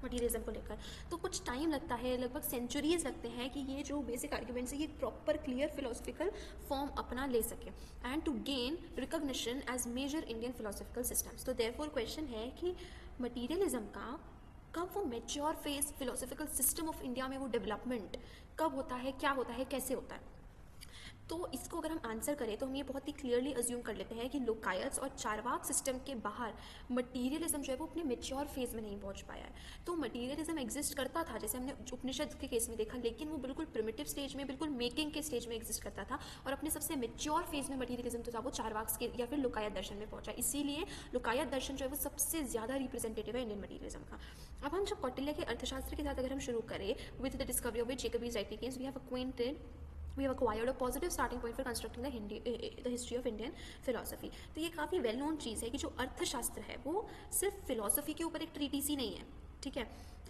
मटीरियलिज्म को लेकर। तो कुछ टाइम लगता है, लगभग सेंचुरीज लगते हैं कि ये जो बेसिक आर्ग्यूमेंट्स है ये प्रॉपर क्लियर फिलोसफिकल फॉर्म अपना ले सके and to gain recognition as major Indian philosophical systems. तो देयरफॉर क्वेश्चन है कि मटीरियलिज्म का कब वो mature phase philosophical system of India में वो डेवलपमेंट कब होता है, क्या होता है, कैसे होता है। तो इसको अगर हम आंसर करें तो हम ये बहुत ही क्लियरली अज्यूम कर लेते हैं कि लोकायत्स और चारवाक सिस्टम के बाहर मटीरियलिज्म जो है वो अपने मेच्योर फेज में नहीं पहुंच पाया है। तो मटीरियलिज्म एग्जिस्ट करता था, जैसे हमने उपनिषद के केस में देखा, लेकिन वो बिल्कुल प्रिमिटिव स्टेज में, बिल्कुल मेकिंग के स्टेज में एग्जिस्ट करता था, और अपने सबसे मेच्योर फेज में मटीरियलिज्म तो था वो चारवाक के या फिर लोकायत दर्शन में पहुंचा। इसीलिए लोकायत दर्शन जो है वो सबसे ज़्यादा रिप्रेजेंटेटिव है इंडियन मटीरियलिज्म का। अब हम जब कौटिल्य के अर्थशास्त्र के साथ अगर हम शुरू करें, with the discovery of Jacobi's writings, we have acquired a positive starting point for constructing the history of Indian philosophy। तो ये काफ़ी वेल नोन चीज़ है कि जो अर्थशास्त्र है वो सिर्फ फिलोसफी के ऊपर एक ट्रीटीस ही नहीं है, ठीक है,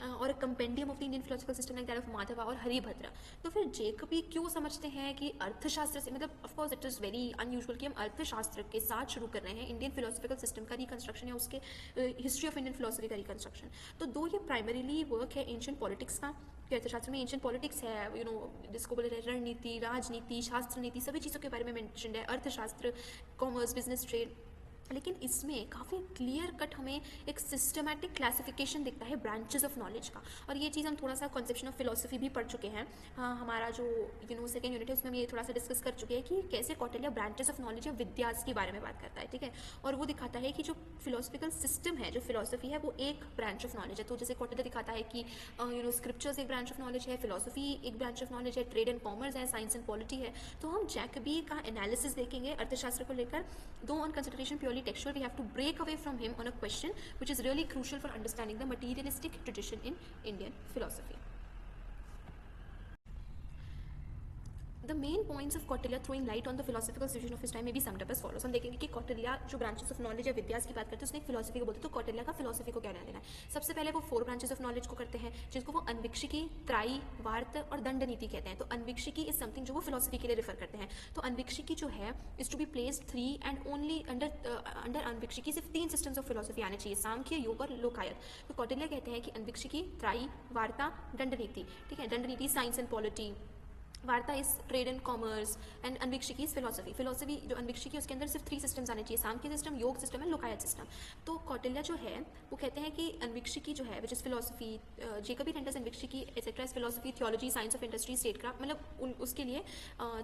और compendium of the Indian philosophical system like that of Madhava और हरिभद्र। तो फिर जेकबी क्यों समझते हैं कि अर्थशास्त्र से, मतलब of course it is very unusual कि हम अर्थशास्त्र के साथ शुरू कर रहे हैं इंडियन फिलोसफिकल सिस्टम का रिकंस्ट्रक्शन या उसके हिस्ट्री ऑफ इंडियन फिलोसफी का रिकंस्ट्रक्शन। तो दो ये प्राइमरीली वर्क है एंशिएंट पॉलिटिक्स का, कि अर्थशास्त्र में एंशिएंट पॉलिटिक्स है, यू नो जिसको बोले रणनीति, राजनीति, शास्त्र नीति, सभी चीज़ों के बारे में मेंशन्ड है, अर्थशास्त्र, कॉमर्स, बिजनेस, ट्रेड। लेकिन इसमें काफ़ी क्लियर कट हमें एक सिस्टमैटिक क्लासिफिकेशन दिखता है ब्रांचेस ऑफ नॉलेज का, और ये चीज़ हम थोड़ा सा कॉन्सेप्शन ऑफ फिलोसफी भी पढ़ चुके हैं। हाँ, हमारा जो सेकेंड यूनिट है उसमें हम ये थोड़ा सा डिस्कस कर चुके हैं कि कैसे कौटिल्य ब्रांचेस ऑफ नॉलेज या विद्यास के बारे में बात करता है, ठीक है, और वो दिखाता है कि जो फिलोसफिकल सिस्टम है, जो फिलोसफी है, वो एक ब्रांच ऑफ नॉलेज है। तो जैसे कौटिल्य दिखाता है कि स्क्रिप्चर्स एक ब्रांच ऑफ नॉलेज है, फिलोसफी एक ब्रांच ऑफ नॉलेज है, ट्रेड एंड कॉमर्स है, साइंस एंड पॉलिटी है। तो हम जैकबी का एनालिसिस देखेंगे अर्थशास्त्र को लेकर, though on consideration purely textual we have to break away from him on a question which is really crucial for understanding the materialistic tradition in Indian philosophy. The main points of Kautilya throwing light on the philosophical situation of his time may be summed up as follows। हम देखेंगे कि कौटिल्य जो ब्रांचेस ऑफ नॉलेज या विद्यास की बात करते हैं उसने एक फिलोसफी को बोलते हैं, तो कौटिल्य का फिलोसफी को क्या लेना है। सबसे पहले वो 4 ब्रांचेस ऑफ नॉलेज को करते हैं जिसको वो अन्वीक्षिकी, त्रायी, वार्त और दंड नीति कहते हैं। तो अन्वीक्षिकी इज समथिंग जो वो फिलोसफी के लिए रेफर करते हैं। तो अन्वीक्षिकी जो है is to be placed 3 and only under Anvikshiki सिर्फ 3 सिस्टम्स ऑफ फिलोसफी आने चाहिए, सांख्य, योग और लोकायत। तो कौटिल्य कहते हैं कि अन्वीक्षिकी, त्रायी, वार्ता, दंड नीति, ठीक है, dandaniti science and polity, varta is trade and commerce, and Anvikshiki is philosophy. Philosophy जो अन्वीक्षिकी उसके अंदर सिर्फ 3 सिस्टम्स आने चाहिए, Samkhya system, Yoga system and Lokayata system. तो कौटिल्य जो है वो कहते हैं कि अन्वीक्षिकी जो है which is philosophy, Jacobi renders Anvikshiki et cetera is philosophy, theology, science of industry, statecraft, मतलब उसके लिए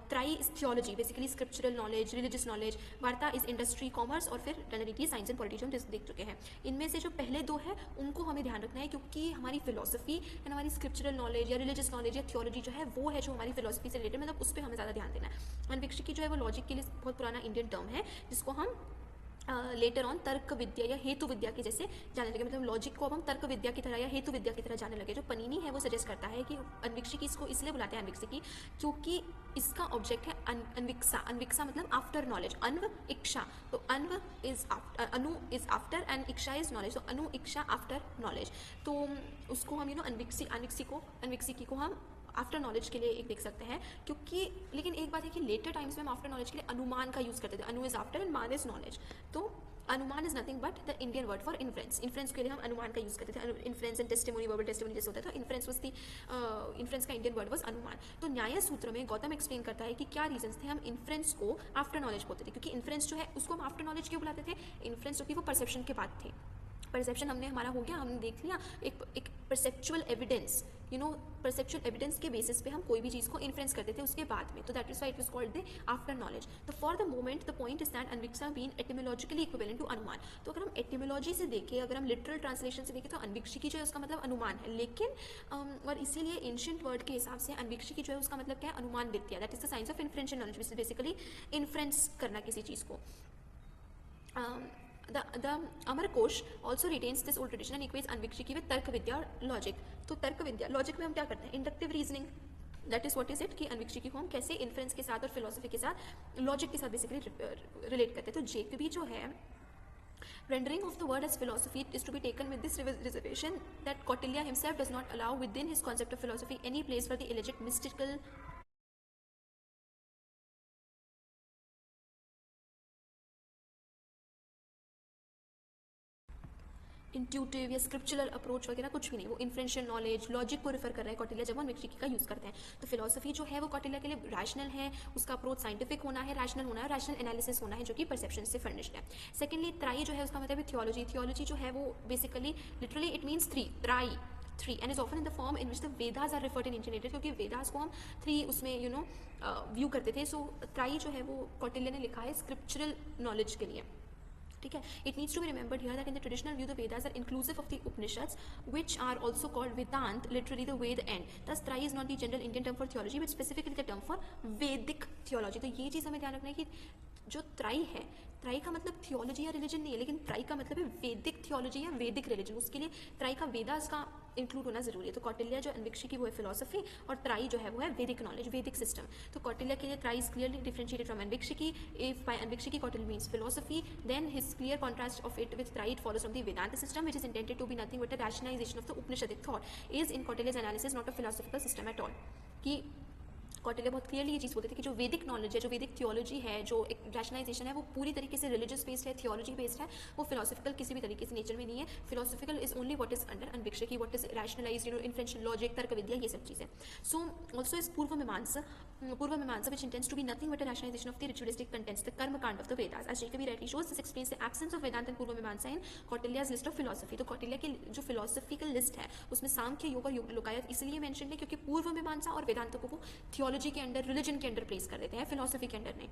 trayi is theology, basically scriptural knowledge, religious knowledge, varta is industry, commerce, और फिर रणनीति, साइंस एंड पॉलिटी हम देख चुके हैं। इनमें से जो पहले 2 है उनको हमें ध्यान रखना है, क्योंकि हमारी फिलोसफी एंड हमारी स्क्रिप्चरल नॉलेज या रिलीजियस नॉलेज या थियोलॉजी जो है वो है जो हमारी फिलोसफी से रिलेटेड, मतलब उस पर हमें ज़्यादा ध्यान देना है। अन्वीक्षिकी जो है वो लॉजिक के लिए बहुत पुराना इंडियन टर्म है जिसको हम लेटर ऑन तर्क विद्या या हेतु विद्या के जैसे जाने लगे, मतलब लॉजिक को अब हम तर्क विद्या की तरह या हेतु विद्या की तरह जाने लगे। जो पनीनी है वो सजेस्ट करता है कि अन्वीक्षिकी, इसको इसलिए बुलाते हैं अन्वीक्षिकी क्योंकि इसका ऑब्जेक्ट है अन्विक्षा। अन्विक्षा मतलब आफ्टर नॉलेज, अन्व इक्षा, तो anv is after, anu is after and iksha is knowledge, तो अनु इक्षा आफ्टर नॉलेज। तो उसको हम अन्वीक्षिकी को हम आफ्टर नॉलेज के लिए एक देख सकते हैं, क्योंकि लेकिन एक बात है कि लेटर टाइम्स में हम आफ्टर नॉलेज के लिए अनुमान का यूज़ करते थे, अनु इज आफ्टर एंड मान इज नॉलेज। तो अनुमान is nothing but the Indian word for inference. Inference के लिए हम अनुमान का यूज़ करते थे, inference and testimony, verbal testimony जैसे होता है, तो इन्फ्रेंस वाज दी, इन्फ्रेंस का इंडियन वर्ड वाज अनुमान। तो न्याय सूत्र में गौतम एक्सप्लेन करता है कि क्या रीजंस थे हम इन्फ्रेंस को आफ्टर नॉलेज बोलते थे, क्योंकि इन्फ्रेंस जो है उसको हम आफ्टर नॉलेज क्यों बुलाते थे, इन्फ्रेंस जो कि वो परसेप्शन के बाद थे। परसेप्शन हमने हमारा हो गया, हमने देख लिया एक परसेप्चुअल एविडेंस, परसेप्चुअल एविडेंस के बेसिस पे हम कोई भी चीज़ को इन्फ्रेंस करते थे उसके बाद में, तो that is why it was called the after knowledge. तो for the moment the point is that anviksha been etymologically equivalent to anumana. तो अगर हम एटिमोलॉजी से देखें, अगर हम लिटरल ट्रांसलेशन से देखें तो अन्वीक्षिकी जो है उसका मतलब अनुमान है, लेकिन और इसीलिए एंशिएंट वर्ड के हिसाब से अन्वीक्षिकी जो है उसका मतलब क्या है, anumana vidya, that is the science of inferential knowledge, which is basically inference करना किसी चीज़ को। The Amarkosh also retains this old tradition and equates अन्वीक्षिकी with तर्क विद्या और लॉजिक। तो तर्क विद्या, लॉजिक में हम क्या करते हैं, inductive reasoning, that is what is it, कि अन्वीक्षिकी को हम कैसे इन्फ्रेंस के साथ और फिलोसफी के साथ, लॉजिक के साथ बेसिकली रिलेट करते हैं। तो जेकबी जो है rendering of the word as philosophy is to be taken with this reservation that Kautilya himself does not allow within his concept of philosophy any place for the alleged mystical intuitive या स्क्रिप्चुरल अप्रोच वगैरह कुछ भी नहीं, वो इन्फ्रेंशियल नॉलेज, लॉजिक को रेफर कर रहा है कौटिल्य जब अन्वीक्षिकी का यूज़ करते हैं। तो फिलोसफी जो है वो कौटिल्य के लिए रैशनल है, उसका अप्रोच साइंटिफिक होना है, रैशनल होना है, रैशनल एनालिसिस होना है जो कि परसेप्शन से फर्निश्ड है। सेकेंडली त्राई जो है उसका मतलब है थियोलॉजी। थियोलॉजी जो है वो बेसिकली लिटरली इट मीन्स 3, त्राई, 3 and is often in the form in which the Vedas are referred in ancient India, क्योंकि वेदास को हम 3 उसमें व्यू करते थे. सो ट्राई जो है वो कौटिल्य ने लिखा है स्क्रिप्चरल नॉलेज के लिए. ठीक है. It needs to be remembered here that in the traditional view the Vedas are inclusive of the Upanishads which are also called Vedanta, literally the Veda end. Thus trayi is not the general Indian term for theology but specifically the term for Vedic theology. तो ये चीज़ हमें ध्यान रखना है कि जो ट्राई है, ट्राई का मतलब थियोलॉजी या रिलीजन नहीं है, लेकिन ट्राई का मतलब है वैदिक थियोलॉजी या वैदिक रिलीजन. उसके लिए ट्राई का वेदास का इंक्लूड होना जरूरी है. तो कौटिल्य जो अन्वीक्षी की वो है फिलोसफी और ट्राई जो है वो है वैदिक नॉलेज, वैदिक सिस्टम. तो कौटिल्य के लिए trayi is clearly differentiated from Anvikshi. If by Anvikshi Kautilya means philosophy, then his clear contrast of it with trayi it follows from the Vedanta system which is intended to be nothing but a rationalization of the Upanishadic thought is in Kautilya's analysis not a philosophical system at all. कि कौटिल्य बहुत क्लियरली ये चीज़ बोलते थे कि जो वैदिक नॉलेज है, जो वैदिक थियोलॉजी है, जो एक रैशनलाइजेशन है, वो पूरी तरीके से रिलीजियस बेस्ड है, थियोलॉजी बेस्ड है. वो फिलोसफिकल किसी भी तरीके से नेचर में नहीं है. Philosophical is only what is under Anvikshi, की what is rationalized inferential logic, tarka vidya, ये सब चीज़ें. सो ऑल्सो इज पूर्व मीमांसा which intends to be nothing but a rationalization of the ritualistic contents, the karma kand of the Vedas. As Jacobi rightly shows, this explains the absence of Vedanta and Purva Mimamsa in Kautilya's list of philosophy. तो कौटिल्य की जो फिलोसफिकल लिस्ट है उसमें सांख्य, योग और लोकायत इसलिए मेंशन है क्योंकि पूर्व मीमांसा और वेदांत को वो थियोलॉजी के अंडर, रिलीजन के अंडर प्लेस कर देते हैं, फिलोसफी के अंडर नहीं.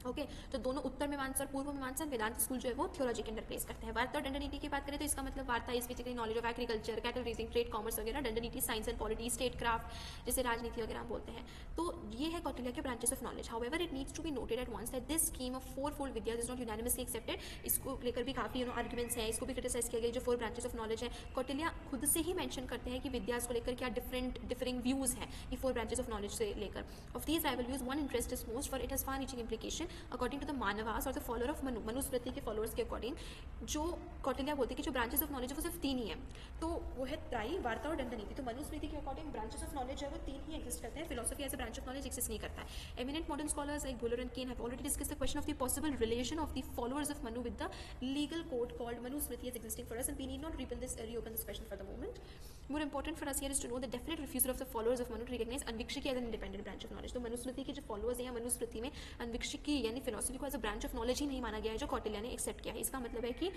ओके. तो दोनों उत्तर मीमांसा और पूर्व मीमांसा वेदांत स्कूल जो है वो थियोलॉजी के अंडर प्लेस करते हैं. वार्ता और दंडनीति की बात करें तो इसका मतलब varta is basically knowledge of agriculture, cattle raising, trade, commerce वगैरह. Dandaniti science and polity, statecraft, जैसे राजनीति वगैरह हम बोलते हैं. तो ये है कौटिल्य के branches of knowledge. However it needs to be noted at once that this scheme of 4 fold vidya is not unanimously accepted. इसको लेकर भी काफ़ी आर्ग्यूमेंट्स हैं, इसको भी क्रिटिसाइज किया गया. जो 4 ब्रांचेस ऑफ नॉलेज है, कौटिल्य खुद से ही मेंशन करते हैं कि विद्यास को लेकर क्या डिफरिंग व्यूज हैं ये 4 ब्रांचेस ऑफ नॉलेज से लेकर. Of these rival views one interest is most for it has far reaching implication according to the Manavas और द फॉलोअर ऑफ मनुस्मृति के फॉलोअर्स के अकॉर्डिंग. जो कौटिल्य बोलते हैं कि जो ब्रांचेस ऑफ नॉलेज है वो सिर्फ 3 ही है. तो वो है ट्राई, वार्ता और दंडनीति. तो मनुस्मृति के अकॉर्डिंग ब्रांचेस ऑफ नॉलेज है वो 3 ही एग्जिस्ट करते हैं. Philosophy as a branch of knowledge exist नहीं करता है. Eminent modern scholars like Buhler and Kane have already discussed the question of the possible relation of the followers of Manu with the legal code called Manusmriti as existing for us, and we need not reopen this question for the moment. More important for us here is to know the definite refusal of the followers of Manu to recognize अन्वीक्षिकी as an independent branch of knowledge. तो मनुस्मृति के जो फॉलोअर्स हैं या मनुस्मृति में अन्वीक्षिकी यानी फिलोसफी को as a branch of knowledge ही नहीं माना गया है, जो कौटिल्य ने एक्सेप्ट किया है. इसका मतलब है कि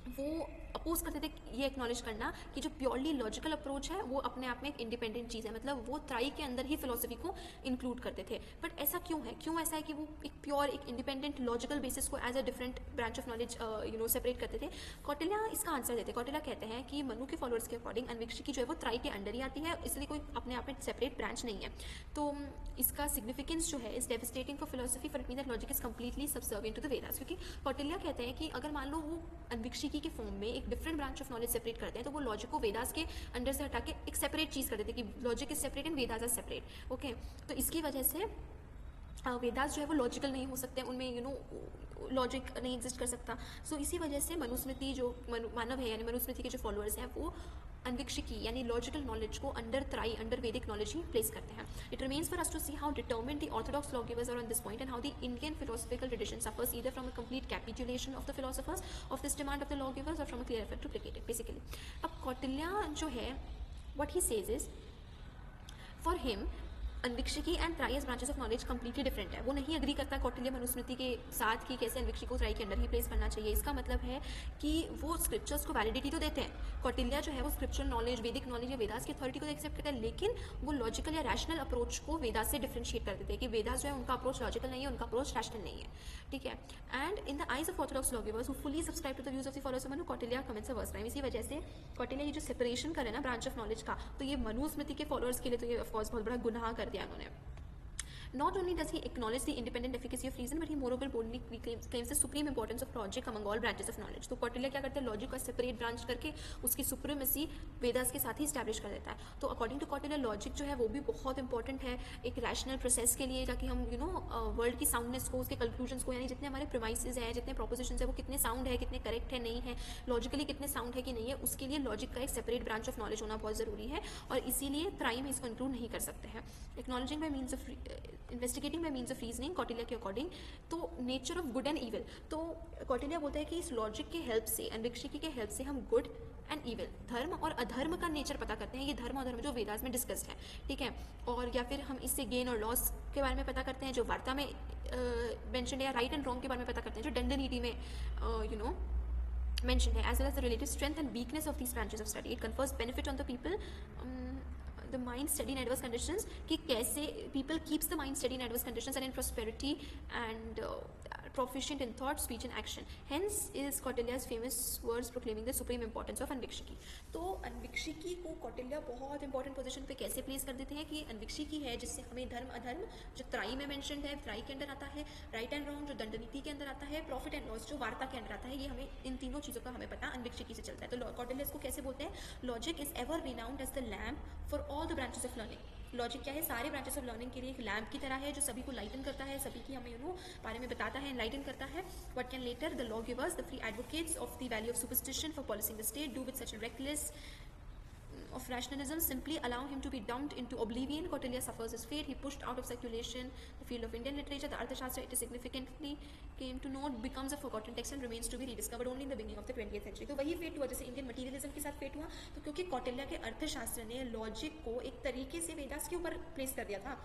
वो अपोज करते थे ये एक्नॉलेज करना कि जो प्योरली लॉजिकल अप्रोच है वो अपने आप में एक इंडिपेंडेंट चीज़ है. मतलब वो ट्राई के अंदर ही फिलोसफी को इंक्लूड करते थे. बट ऐसा क्यों है, क्यों ऐसा है कि वो एक प्योर, एक इंडिपेंडेंट लॉजिकल बेसिस को as a different branch of knowledge separate करते थे. कौटिल्य इसका आंसर देते हैं. कौटिल्य कहते हैं कि मनु के फॉलोअर्स के अकॉर्डिंग अन्वीक्षिकी जो है वो ट्राई के अंडर ही आती है, इसलिए कोई अपने आप में सेपरेट ब्रांच नहीं है. तो इसका सिग्निफिकेंस जो है is devastating for philosophy for it mean that logic is completely subservient to the Vedas. क्योंकि कौटिल्य कहते हैं कि अगर मान लो वो अन्वीक्षिकी के फॉर्म में एक different branch of knowledge separate करते हैं तो वो लॉजिक को वेदास के अंडर से हटा के एक सेपरेट चीज़ कर देते हैं कि logic is separate and Vedas are separate. Okay. तो इसकी वजह से वेदास जो है वो लॉजिकल नहीं हो सकते, उनमें लॉजिक नहीं एग्जिस्ट कर सकता. सो इसी वजह से मनुस्मृति जो मानव है यानी मनुस्मृति के जो फॉलोअर्स हैं वो अन्वीक्षिकी यानी लॉजिकल नॉलेज को under trayi, under Vedic knowledge ही प्लेस करते हैं. It remains for us to see how determined the orthodox lawgivers are on this point and how the Indian philosophical tradition suffers either from a complete capitulation of the philosophers of this demand of the lawgivers और from a clear effort to placate it. Basically अब कौटिल्य जो है what he says is for him Anvikshiki and trayi as branches of knowledge completely different है. वो नहीं एग्री करता कौटिल्य मनुस्मृति के साथ कि कैसे अन्वीक्षिकी को ट्राई के अंडर ही प्लेस करना चाहिए. इसका मतलब है कि वो स्क्रिप्चर्स को वैलिडिटी तो देते हैं. कौटिल्य जो है वो स्क्रिप्चरल नॉलेज, वैदिक नॉलेज या वेदास की अथॉरिटी को एक्सेप्ट करता है, लेकिन वो लॉजिकल या रैशनल अप्रोच को वेदास से डिफरेंशिएट कर देते हैं कि वेदास जो है उनका अप्रोच लॉजिकल नहीं है, उनका अप्रोच रैशनल नहीं है. ठीक है. And in the eyes of orthodox lawgivers who fully subscribe to the views of the followers of Manu, Kautilya commits a worst crime. इसी वजह से कौटिल्य ये जो सेपरेशन करे ना ब्रांच ऑफ नॉलेज का, तो ये मनुस्मृति के फॉलोअर्स के लिए तो ये ऑफकोर्स बहुत बड़ा गुनाह कर दिया उन्होंने. Not only does he acknowledge the independent efficacy of reason, but he moreover boldly claims the supreme importance of logic among all branches of knowledge. तो कौटिल्य क्या करते हैं, लॉजिक का सेपरेट ब्रांच करके उसकी सुप्रीमेसी वेदास के साथ ही स्टैब्लिश कर देता है. तो अकॉर्डिंग टू कौटिल्य लॉजिक जो है वो भी बहुत इंपॉर्टेंट है एक रैशनल प्रोसेस के लिए, ताकि हम वर्ल्ड की साउंडनेस को, उसके कंक्लूजन्स को, यानी जितने हमारे प्रीमाइसेस हैं, जितने प्रोपोजिशंस है वो कितने साउंड है, कितने करेक्ट है, नहीं है, लॉजिकली कितने साउंड है कि नहीं है, उसके लिए लॉजिक का एक सेपरेट ब्रांच ऑफ नॉलेज होना बहुत ज़रूरी है. और इसीलिए ट्राई में इसको इंक्लूड नहीं कर सकते हैं. Acknowledging bye means of investigating bye means of reasoning Kautilya के अकॉर्डिंग, तो nature of good and evil. तो कौटिल्य बोलता है कि इस लॉजिक के हेल्प से, अन्वीक्षिकी के हेल्प से हम गुड एंड ईविल, धर्म और अधर्म का नेचर पता करते हैं. ये धर्म और अधर्म जो वेदास में डिस्कस्ड है. ठीक है. और या फिर हम इससे गेन और लॉस के बारे में पता करते हैं जो वार्ता में मेंशन है, या राइट एंड रॉन्ग के बारे में पता करते हैं जो दंडनीति में mentioned है, as well as the relative strength and weakness of these branches of study. It confers benefit on the people, the mind steady in adverse conditions, कि कैसे people keeps the mind steady in adverse conditions and in prosperity and proficient in thought, speech and action. Hence is Kautilya's famous words proclaiming the supreme importance of अन्वीक्षिकी. तो अन्वीक्षिकी को कौटिल्य बहुत इंपॉर्टेंट पोजीशन पे कैसे प्लेस कर देते हैं कि अन्वीक्षिकी है जिससे हमें धर्म अधर्म जो त्राई में मेंशनड है, त्राई के अंदर आता है, राइट एंड रॉन्ग जो दंडनीति के अंदर आता है, प्रॉफिट एंड लॉस जो वार्ता के अंदर आता है, ये हमें इन तीनों चीज़ों का हमें पता अन्वीक्षिकी से चलता है. तो कौटिल्य इसको कैसे बोलते हैं? Logic is ever renowned as the lamp for all the branches of learning. Logic क्या है? सारे ब्रांचेस ऑफ लर्निंग के लिए एक लैम्प की तरह है जो सभी को लाइटन करता है, सभी की हमें बारे में बताता है, एनलाइटन करता है. What can later the law givers the free advocates of the value of superstition for policing the state do with such a reckless of rationalism simply allow him to be dumped into oblivion. Kautilya suffers his fate. He pushed out of circulation the field of Indian literature. The Arthashastra, it is significantly came to know, becomes a forgotten text and remains to be rediscovered only in the beginning of the 20th century. तो वही फेट हुआ जैसे इंडियन मटीरियलिज्म के साथ फेट हुआ. तो क्योंकि कौटिल्य के अर्थशास्त्र ने लॉजिक को एक तरीके से वेदास के ऊपर प्लेस कर दिया था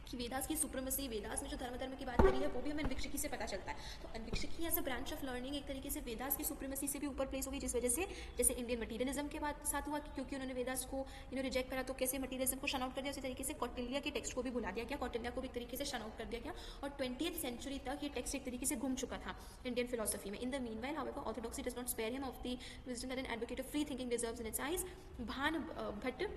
कि वेदास की सुप्रीमेसी, वेदास में जो धर्म की बात करी है वो भी हमें अन्वीक्षिकी से पता चलता है. तो Anvikshiki as a branch of learning एक तरीके से वेदास की सुप्रीमेसी से भी ऊपर प्लेस होगी, जिस वजह से जैसे इंडियन मटीरियलिज्म के बाद साथ हुआ क्योंकि उन्होंने वेदास को रिजेक्ट करा, तो कैसे मटीरियलिज्म को शन आउट कर दिया, उसी तरीके से कौटिल्य के टेक्स्ट को भी भुला दिया गया, कौटिल्य को भी एक तरीके से शन आउट कर दिया गया. और 20th सेंचुरी तक ये टेक्स्ट एक तरीके से घूम चुका था इंडियन फिलोसफी में. In the meanwhile however orthodoxy does not spare him of the wisdom that an advocate of free thinking deserves in its eyes. Bhan Bhatt,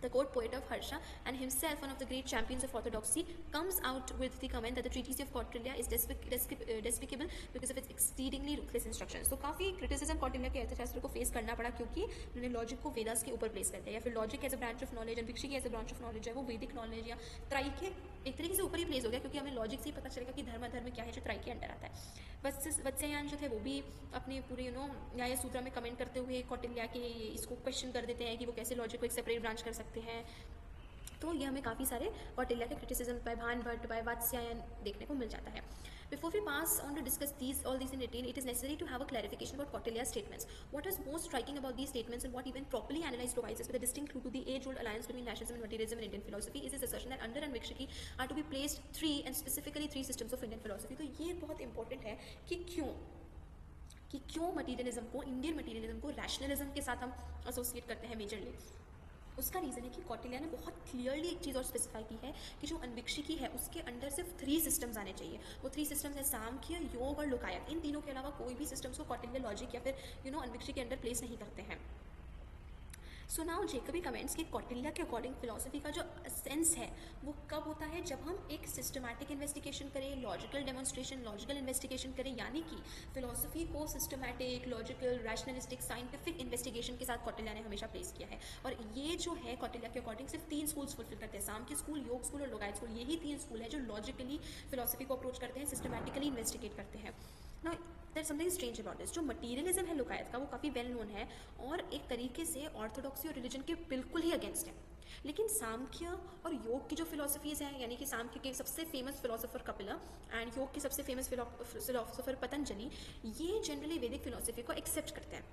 the court poet of Harsha and himself one of the great champions of orthodoxy, comes out with the comment that the treatise of Kautilya is despicable because of its exceedingly ruthless instructions. तो काफ़ी क्रिटिसिज्म कौटिल्य के अर्थशास्त्र को फेस करना पड़ा क्योंकि उन्होंने लॉजिक को वेदास के ऊपर प्लेस कर दिया, या फिर logic as a branch of knowledge, Anvikshiki as a branch of knowledge है वो वैदिक नॉलेज या त्राई के एक तरीके से ऊपर ही प्लेस हो गया, क्योंकि हमें लॉजिक से ही पता चलेगा कि धर्म क्या है जो त्राई के अंडर आता है. वत्स्यायन जो थे वो भी अपने पूरे न्याय सूत्र में कमेंट करते हुए कौटिल्य के इसको क्वेश्चन कर देते हैं कि वो कैसे लॉजिक को एक सेपरेट ब्रांच कर सकते हैं. तो ये हमें काफ़ी सारे कौटिल्य के क्रिटिसिज्म बाय भान भट्ट, बाय वात्स्यायन देखने को मिल जाता है. Before we pass on to discuss all these in detail, it is necessary to have a clarification about Kautilya's statements. What is most striking about these statements and what even properly analyzed provides us with a distinct clue to the age-old alliance between nationalism and materialism in Indian philosophy is his assertion that under अन्वीक्षिकी are to be placed three and specifically three systems of Indian philosophy. तो ये बहुत इंपॉर्टेंट है कि क्यों मटीरियलिज्म को, इंडियन मटीरियलिज्म को रैशनलिज्म के साथ हम एसोसिएट करते हैं मेजरली. उसका रीज़न है कि कौटिल्य ने बहुत क्लियरली एक चीज़ और स्पेसिफाई की है कि जो अन्वीक्षिकी है उसके अंडर सिर्फ 3 सिस्टम्स आने चाहिए. वो 3 सिस्टम्स हैं सांख्य, योग और लोकायत. इन तीनों के अलावा कोई भी सिस्टम्स को कौटिल्य लॉजिक या फिर अन्वीक्षिकी के अंडर प्लेस नहीं करते हैं. सो नाउ जेकबी कमेंट्स कि कौटिल्य के अकॉर्डिंग फिलोसफी का जो सेंस है वो कब होता है, जब हम एक सिस्टमैटिक इन्वेस्टिगेशन करें, लॉजिकल डेमोन्स्ट्रेशन, लॉजिकल इन्वेस्टिगेशन करें, यानी कि फिलोसफी को systematic, logical, rationalistic, scientific investigation के साथ कौटिल्य ने हमेशा प्लेस किया है. और ये जो है कौटिल्य के अकॉर्डिंग सिर्फ 3 स्कूल्स फुलफिल करते हैं, सांख्य स्कूल, योग स्कूल और लोकायत स्कूल. यही 3 स्कूल है जो लॉजिकली फिलोसफी को अप्रोच करते हैं, सिस्टमैटिकली इन्वेस्टिगेट करते हैं. Now, there's something strange about this. जो मटीरियलिज्म है लोकायत का वो काफ़ी वेल नोन है और एक तरीके से ऑर्थोडॉक्सी और रिलीजन के बिल्कुल ही अगेंस्ट है. लेकिन सांख्य और योग की जो फिलोसफीज़ हैं, यानी कि सांख्य के सबसे फेमस फिलोसोफर कपिल एंड योग के सबसे फेमस फिलोसोफर पतंजलि, ये जनरली वैदिक फिलोसफी को एक्सेप्ट करते हैं.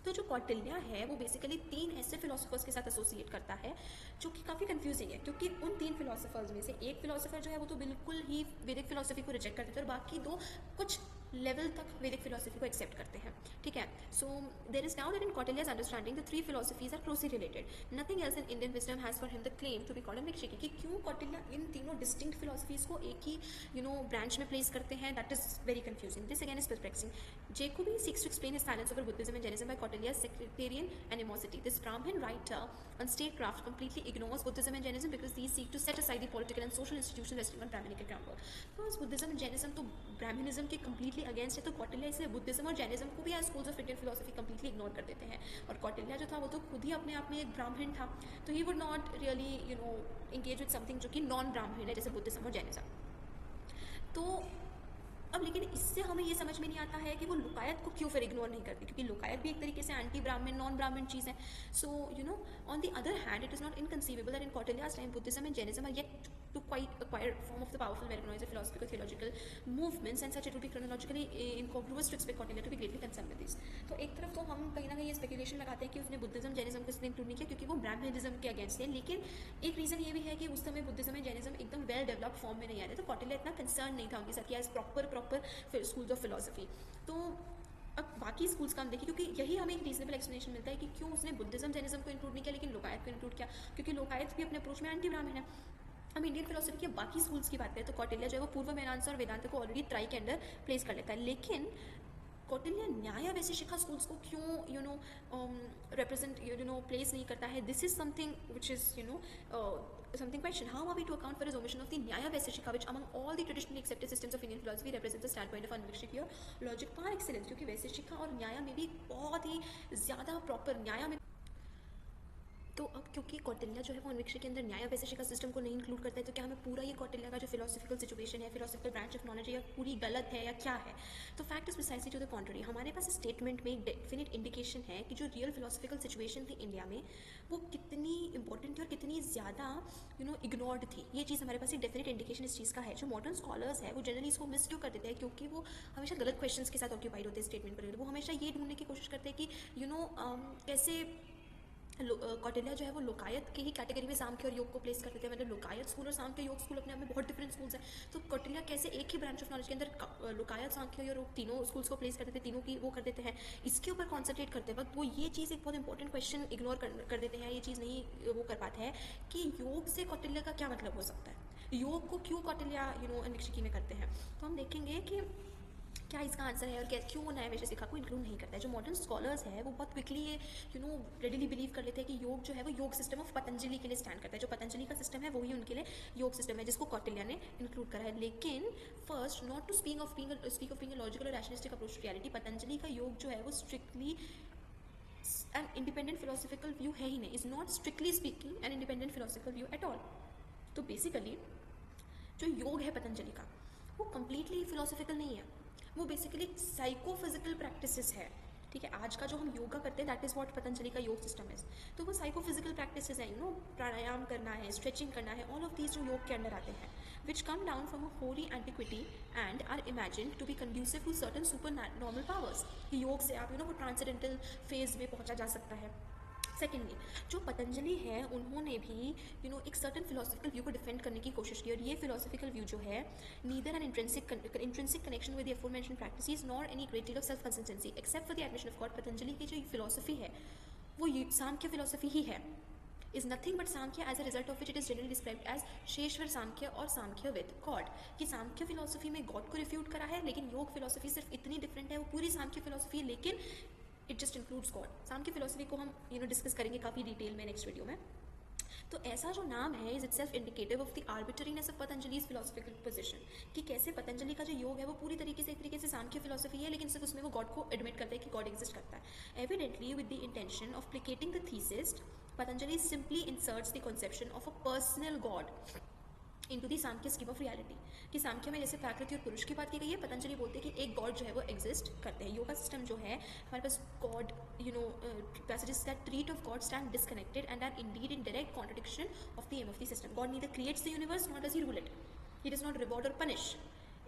तो जो कौटिल्य है वो बेसिकली 3 ऐसे फिलोसफर्स के साथ एसोसिएट करता है जो कि काफ़ी कंफ्यूजिंग है, क्योंकि उन 3 फिलोसफर्स में से एक फिलोसफर जो है वो तो बिल्कुल ही वैदिक फिलोसफी को रिजेक्ट करते थे और बाकी 2 कुछ लेवल तक वैदिक फिलोसफी को एक्सेप्ट करते हैं. ठीक है. So there is now that in Kautilya's understanding the 3 philosophies are closely related. Nothing else in Indian wisdom has for him the claim to be called Anvikshiki. कि क्यों कौटिल्य इन तीनों डिस्टिंक्ट फिलोसफीज को एक ही ब्रांच में प्लेस करते हैं, that is very confusing. This again is perplexing. Jacobi seeks to explain his silence over Buddhism and Jainism by Kautilya's sectarian animosity. This Brahmin writer on statecraft completely ignores Buddhism and Jainism because these seek to set aside the political and social institutions resting on Brahminical groundwork. Because Buddhism and Jainism तो Brahminism के completely against है, तो कौटिल्य इसलिए बुद्धिज्म और जैनिज्म को भी as schools of Indian philosophy completely ignore कर देते हैं. और कौटिल्य जो था वो तो खुद ही अपने आप में एक ब्राह्मण था, तो he would not really engage with something जो कि नॉन ब्राह्मण है जैसे बुद्धिज्म और जैनिज्म. तो अब लेकिन इससे हमें ये समझ में नहीं आता है कि वो लोकायत को क्यों फिर इग्नोर नहीं करती, क्योंकि लोकायत भी एक तरीके से एंटी ब्राह्मण, नॉन ब्राह्मण चीज़ है. So on the other hand it is not inconceivable that in Kautilya's time Buddhism and Jainism are yet to quite acquire form of the powerful Americanized philosophical theological movements, and such it would be chronologically incongruous to expect Kautilya to be greatly concerned with these. तो एक तरफ तो हम कहीं ना कहीं ये स्पेकुलेशन लगाते हैं कि उसने बुद्धिज्म जैनिज्म को इसलिए इंक्लूड नहीं किया क्योंकि वो ब्राह्मणिज्म के अगेंस्ट है, लेकिन एक रीज़न ये भी है कि उस समय बुद्धिज्म एंड जैनिज्म एकदम वेल डेवलप्ड फॉर्म में नहीं आए थे, तो कौटिल्य इतना कंसर्न नहीं था उनके साथ कि as proper schools of philosophy. तो अब बाकी स्कूल्स का हम देखें, क्योंकि यही हमें एक रीजनेबल एक्सप्लेनेशन मिलता है कि क्यों उसने बुद्धिज्म जैनिज्म को इंक्लूड नहीं किया लेकिन लोकायत को इंक्लूड किया, क्योंकि लोकायत भी अपने अप्रोच में एंटी ब्राह्मण है। हम इंडियन फिलोसफी के बाकी स्कूल्स की बात करें तो कौटिल्य जो है वो पूर्व मीमांसा और वेदांत को ऑलरेडी ट्राई के अंडर प्लेस कर लेता है, लेकिन कौटिल्य न्याय वैशेषिका स्कूल्स को क्यों रिप्रेजेंट प्लेस नहीं करता है? This is something which is something question. How are we to account for his omission of the Nyaya Vaisheshika, which among all the traditionally accepted systems of Indian philosophy represents the standpoint of Anvikshik here, logic par excellence, क्योंकि वैशेषिका और न्याय में भी बहुत ही ज़्यादा प्रॉपर न्याय में, तो अब क्योंकि कौटिल्य जो है वो अन्वीक्षिक के अंदर न्याय वैशेषिका सिस्टम को नहीं इंक्लूड करता है, तो क्या हमें पूरा ये कौटिल्य का जो फिलोसफिकल सिचुएशन है, फिलोसफिकल ब्रांच ऑफ नॉलेज है, पूरी गलत है या क्या है? तो fact is precisely to the contrary. हमारे पास स्टेटमेंट में एक डेफिनेट इंडिकेशन है कि जो रियल फिलोसफिकल सिचुएशन थी इंडिया में वो कितनी इंपॉर्टेंट थी और कितनी ज़्यादा इग्नोर्ड थी। ये चीज़ हमारे पास एक डेफिनेट इंडिकेशन इस चीज़ का है। जो मॉडर्न स्कॉलर्स है वो जनरली इसको मिस क्यों कर देते हैं? क्योंकि वो हमेशा गलत क्वेश्चंस के साथ ऑक्यूपाइड होते हैं स्टेटमेंट पर। वो हमेशा ये ढूंढने की कोशिश करते हैं कि कैसे कौटिल्य जो है वो लोकायत की ही कैटेगरी में सांख्य और योग को प्लेस कर देते हैं। मतलब लोकायत स्कूल और सांख्य योग स्कूल अपने आप में बहुत डिफरेंट स्कूल्स हैं, तो कौटिल्य कैसे एक ही ब्रांच ऑफ नॉलेज के अंदर लोकायत सांख्य और योग तीनों स्कूल्स को प्लेस कर देते हैं, तीनों की वो कर देते हैं। इसके ऊपर कॉन्सेंट्रेट करते वक्त वो ये चीज़ एक बहुत इंपॉर्टेंट क्वेश्चन इग्नोर कर देते हैं, ये चीज़ नहीं वो कर पाते हैं कि योग से कौटिल्य का क्या मतलब हो सकता है, योग को क्यों कौटिल्य अन्वीक्षिकी में करते हैं। तो हम देखेंगे कि क्या इसका आंसर है और क्या क्यों वो न्याय वैशेषिका को इंक्लूड नहीं करता है। जो मॉडर्न स्कॉलर्स है वो बहुत क्विकली ये रेडिली बिलीव कर लेते हैं कि योग जो है वो योग सिस्टम ऑफ पतंजलि के लिए स्टैंड करता है। जो पतंजलि का सिस्टम है वही उनके लिए योग सिस्टम है जिसको कौटिल्य ने इंक्लूड करा है। लेकिन first, not to speak of being a logical और rationalistic approach to reality, Patanjali का योग जो है वो strictly an independent philosophical view है ही नहीं, is not strictly speaking an independent philosophical view at all. तो बेसिकली जो योग है पतंजलि का वो कंप्लीटली फिलोसफिकल नहीं है, वो बेसिकली साइकोफिजिकल प्रैक्टिसेस है। ठीक है, आज का जो हम योगा करते हैं दैट इज़ व्हाट पतंजलि का योग सिस्टम है। तो वो साइकोफिजिकल प्रैक्टिसेस हैं, प्राणायाम करना है, स्ट्रेचिंग करना है, ऑल ऑफ दीज जो योग के अंडर आते हैं, which come down from a holy antiquity and are imagined to be conducive to certain super normal powers. Yoga से आप वो ट्रांसेंडेंटल फेज में पहुंचा जा सकता है। सेकेंडली, जो पतंजलि है उन्होंने भी एक सर्टन फिलोसफिकल व्यू को डिफेंड करने की कोशिश की, और ये फिलोसफिकल व्यू जो है neither an intrinsic connection with the aforementioned practices nor any great deal of self consistency except for the admission of God. Patanjali की जो फिलोसफी है वो सांख्य फिलोसफी ही है, is nothing but Samkhya, as a result of which it is generally described as शेषवर सांख्य और सांख्य विद गॉड। कि सांख्य फिलोसफी में गॉड को रिफ्यूट करा है, लेकिन योग फिलोसफी सिर्फ इतनी डिफरेंट है, वो पूरी सांख्य फिलोसफी है लेकिन it just includes God. Sankhya philosophy को हम डिस्कस करेंगे काफ़ी डिटेल में नेक्स्ट वीडियो में। तो ऐसा जो नाम है is itself indicative of the arbitrariness of Patanjali's philosophical position, कि कैसे पतंजलि का जो योग है वो पूरी तरीके से एक तरीके से सांख्य फिलोसफी है, लेकिन सिर्फ उसमें वो गॉड को एडमिट करता है कि गॉड एग्जिस्ट करता है। Evidently with the intention of placating the theist, Patanjali simply inserts the conception of a personal God into the Samkhya scheme of reality. कि सांख्य में जैसे प्राकृति और पुरुष की बात की गई है, पतंजलि बोलते हैं कि एक गॉड जो है वो एग्जिस्ट करते हैं। योगा सिस्टम जो है हमारे पास God passages that treat of God stand disconnected and are indeed in direct contradiction of the aim of the system. God neither creates the universe not does he rule it, he does not reward और punish,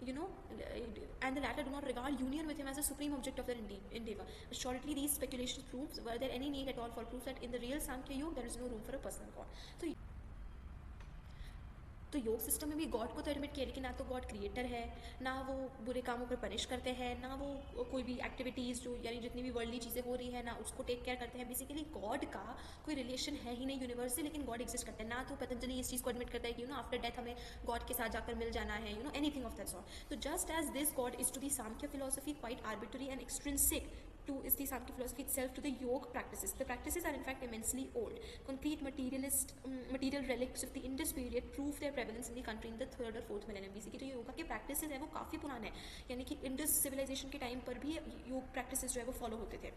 and the latter do not regard union with him as a supreme object of their endeavor. Assuredly, these speculations proves were there any need at all for proof that in the real Sankhya Yoga there is no room for a personal God. तो योग सिस्टम में भी गॉड को तो एडमिट किया, लेकिन ना तो गॉड क्रिएटर है, ना वो बुरे कामों पर पनिश करते हैं, ना वो कोई भी एक्टिविटीज़ जो यानी जितनी भी वर्ल्डली चीज़ें हो रही है ना उसको टेक केयर करते हैं। बेसिकली गॉड का कोई रिलेशन है ही नहीं यूनिवर्स से, लेकिन गॉड एग्जिस्ट करता है। ना तो पतंजलि इस चीज़ को एडमिट करता है कि आफ्टर डेथ हमें गॉड के साथ जाकर मिल जाना है, एनीथिंग ऑफ दैट सॉर्ट। तो just as this god is to the Sankhya philosophy quite arbitrary and extrinsic to is the Sankhya philosophy itself to the yoga practices. The practices are in fact immensely old. Concrete material relics of the Indus period prove their prevalence in the country in the 3rd or 4th millennium BC की जो योगा के practices है वो काफ़ी पुराने हैं, यानी कि इंडस सिविलाइजेशन के टाइम पर भी योग practices जो है वो फॉलो होते थे।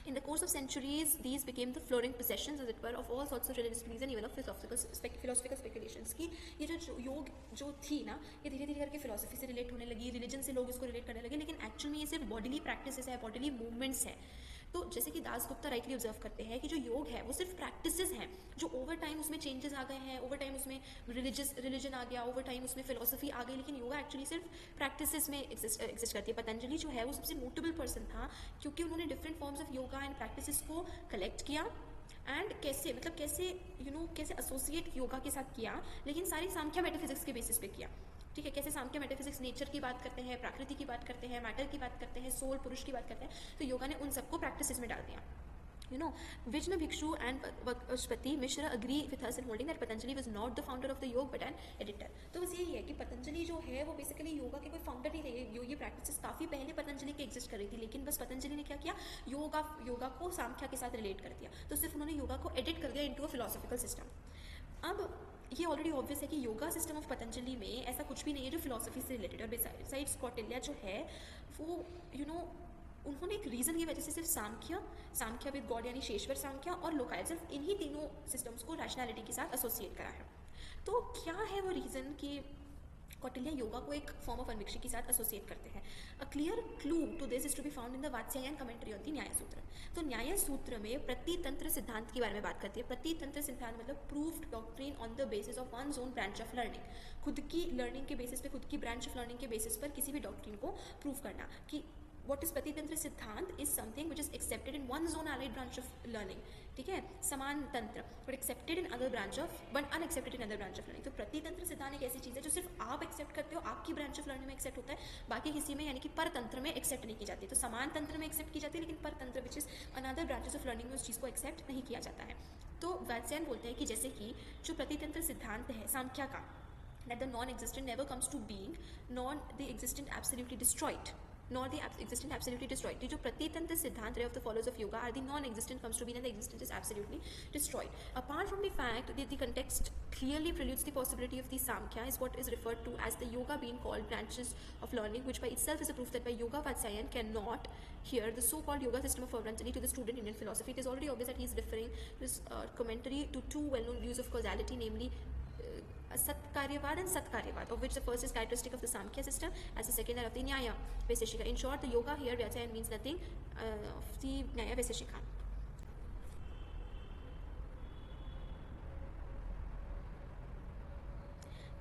In the course of centuries, these became the flowering possessions, as it were, of all sorts of religious beliefs and even of philosophical speculations. कि ये जो योग जो थी ना, ये धीरे धीरे करके फिलोसफी से रिलेट होने लगी, रिलीजन से लोग इसको रिलेट करने लगे, लेकिन एक्चुअल में ये सिर्फ बॉडीली प्रैक्टिसेस है, बॉडीली मूवमेंट्स है। तो जैसे कि दास गुप्ता राइटली ऑब्जर्व करते हैं कि जो योग है वो सिर्फ प्रैक्टिसेस हैं, जो ओवर टाइम उसमें चेंजेस आ गए हैं, ओवर टाइम उसमें रिलीजन आ गया, ओवर टाइम उसमें फिलोसफी आ गई, लेकिन योगा एक्चुअली सिर्फ प्रैक्टिसेस में एग्जिस्ट करती है। पतंजलि जो है वो सबसे नोटेबल पर्सन था क्योंकि उन्होंने different forms of yoga and practices को कलेक्ट किया एंड कैसे कैसे एसोसिएट योगा के साथ किया, लेकिन सारी सांख्य मेटाफिजिक्स के बेसिस पे किया। ठीक है, कैसे सांख्य मेटाफिजिक्स नेचर की बात करते हैं, प्रकृति की बात करते हैं, मैटर की बात करते हैं, सोल पुरुष की बात करते हैं, तो योगा ने उन सबको प्रैक्टिसेस में डाल दिया। Vijna Bhikshu and Vaspati Mishra agree with us in holding that Patanjali was not the founder of the yoga but an editor. तो बस यही है कि पतंजलि जो है वो बेसिकली योगा के कोई फाउंडर नहीं थे। ये प्रैक्टिसेस काफ़ी पहले पतंजलि के एग्जिस्ट कर रही थी, लेकिन बस पतंजलि ने क्या किया, योगा को सांख्या के साथ रिलेट कर दिया, तो सिर्फ उन्होंने योगा को एडिट कर दिया इनटू अ फिलोसॉफिकल सिस्टम। अब ये ऑलरेडी ऑब्वियस है कि योगा सिस्टम ऑफ पतंजलि में ऐसा कुछ भी नहीं है जो फिलोसफी से रिलेटेड, और बिसाइड्स कौटिल्य जो है वो उन्होंने एक रीज़न की वजह से सिर्फ सांख्य विद गॉड यानी शेश्वर सांख्य और लोकायत, सिर्फ इन्हीं तीनों सिस्टम्स को रैशनैलिटी के साथ एसोसिएट करा है। तो क्या है वो रीज़न कि कौटिल्य योगा को एक फॉर्म ऑफ अनविक्षी के साथ एसोसिएट करते हैं? A clear clue to this is to be found in the Vatsyayana commentary on the Nyaya Sutra. तो न्याय सूत्र में प्रतितंत्र सिद्धांत के बारे में बात करती है। प्रतितंत्र सिद्धांत मतलब proved doctrine on the basis of one own branch of learning, खुद की लर्निंग के बेसिस पे, खुद की ब्रांच ऑफ लर्निंग के बेसिस पर किसी भी डॉक्ट्रिन को प्रूव करना कि what is प्रतितंत्र सिद्धांत is something which is accepted in one's own allied branch of learning, ठीक है, समान तंत्र, but accepted in other branch of but unaccepted in other branch of learning। तो प्रतितंत्र सिद्धांत एक ऐसी चीज़ है जो सिर्फ आप एक्सेप्ट करते हो, आपकी ब्रांच ऑफ लर्निंग में एक्सेप्ट होता है, बाकी किसी में यानी कि पर तंत्र में एक्सेप्ट नहीं की जाती। तो समान तंत्र में एक्सेप्ट की जाती है, लेकिन पर तंत्र which is another branches of learning में उस चीज़ को एक्सेप्ट नहीं किया जाता है। तो वात्स्यायन बोलते हैं कि जैसे कि जो प्रतितंत्र सिद्धांत है सांख्या का, that the non-existent never comes to being, nor the existent absolutely destroyed, nor the existent absolutely destroyed। जो प्रतितंत्र सिद्धांत of the followers of yoga are the non-existent comes to be and the existent is absolutely destroyed। Apart from the fact that the context clearly preludes the possibility of the Samkhya is what is referred to as the yoga being called branches of learning, which by itself is a proof that by yoga Vatsyayan cannot hear the so-called yoga system of Patanjali to the student Indian philosophy। It is already obvious that he is referring this commentary to two well-known views of causality, namely Satkaryavad and Satkaryavad, of which the first is characteristic of the Samkhya system, as the second that of the Nyaya Vaiseshika। In short, the yoga here Vatsyayan means nothing of the Nyaya Vaiseshika।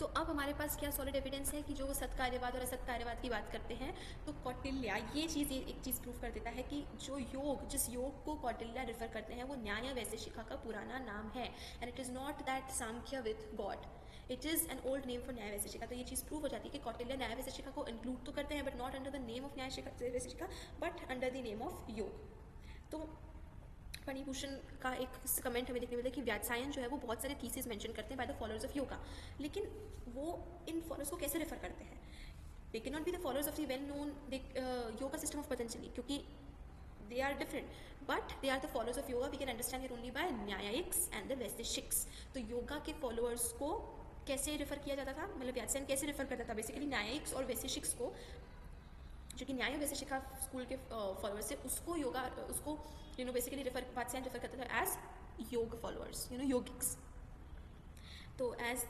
तो अब हमारे पास क्या सॉलिड एविडेंस है कि जो सत्कार्यवाद और असत्कार्यवाद की बात करते हैं, तो कौटिल्य ये चीज़ एक चीज़ प्रूव कर देता है कि जो योग, जिस योग को कौटिल्य रेफर करते हैं वो न्याय वैशेषिका का पुराना नाम है, and it is not that Sankhya with God, it is an old name for न्याय वैशेषिका। तो ये चीज़ प्रूव हो जाती है कि कौटिल्य न्याय वैशेषिका को इंक्लूड तो करते हैं, but not under the name of Nyaya Vaisheshika, but under the name of Yoga. तो फणिभूषण का एक कमेंट हमें देखने मिलता है कि व्यात्सायन जो है वो बहुत सारे थीसिस मेंशन करते हैं by the followers of yoga, लेकिन वो इन फॉलोअर्स को कैसे रेफर करते हैं? They can not be the followers of the well known yoga system of Patanjali, क्योंकि they are different, but they are the followers of yoga. We can understand it only by Naiyayikas and the Vaisheshikas. तो योगा के फॉलोअर्स को कैसे रेफर किया जाता था, मतलब व्यात्सायन कैसे रेफर करता था बेसिकली न्यायिक्स और वैशेषिक्स को, जो कि न्याय वैशेषिका स्कूल के फॉलोअर्स है, उसको योगा, उसको बेसिकली वात्स्यायन रेफर करता था एज योग फॉलोअर्स, योगिक्स। तो as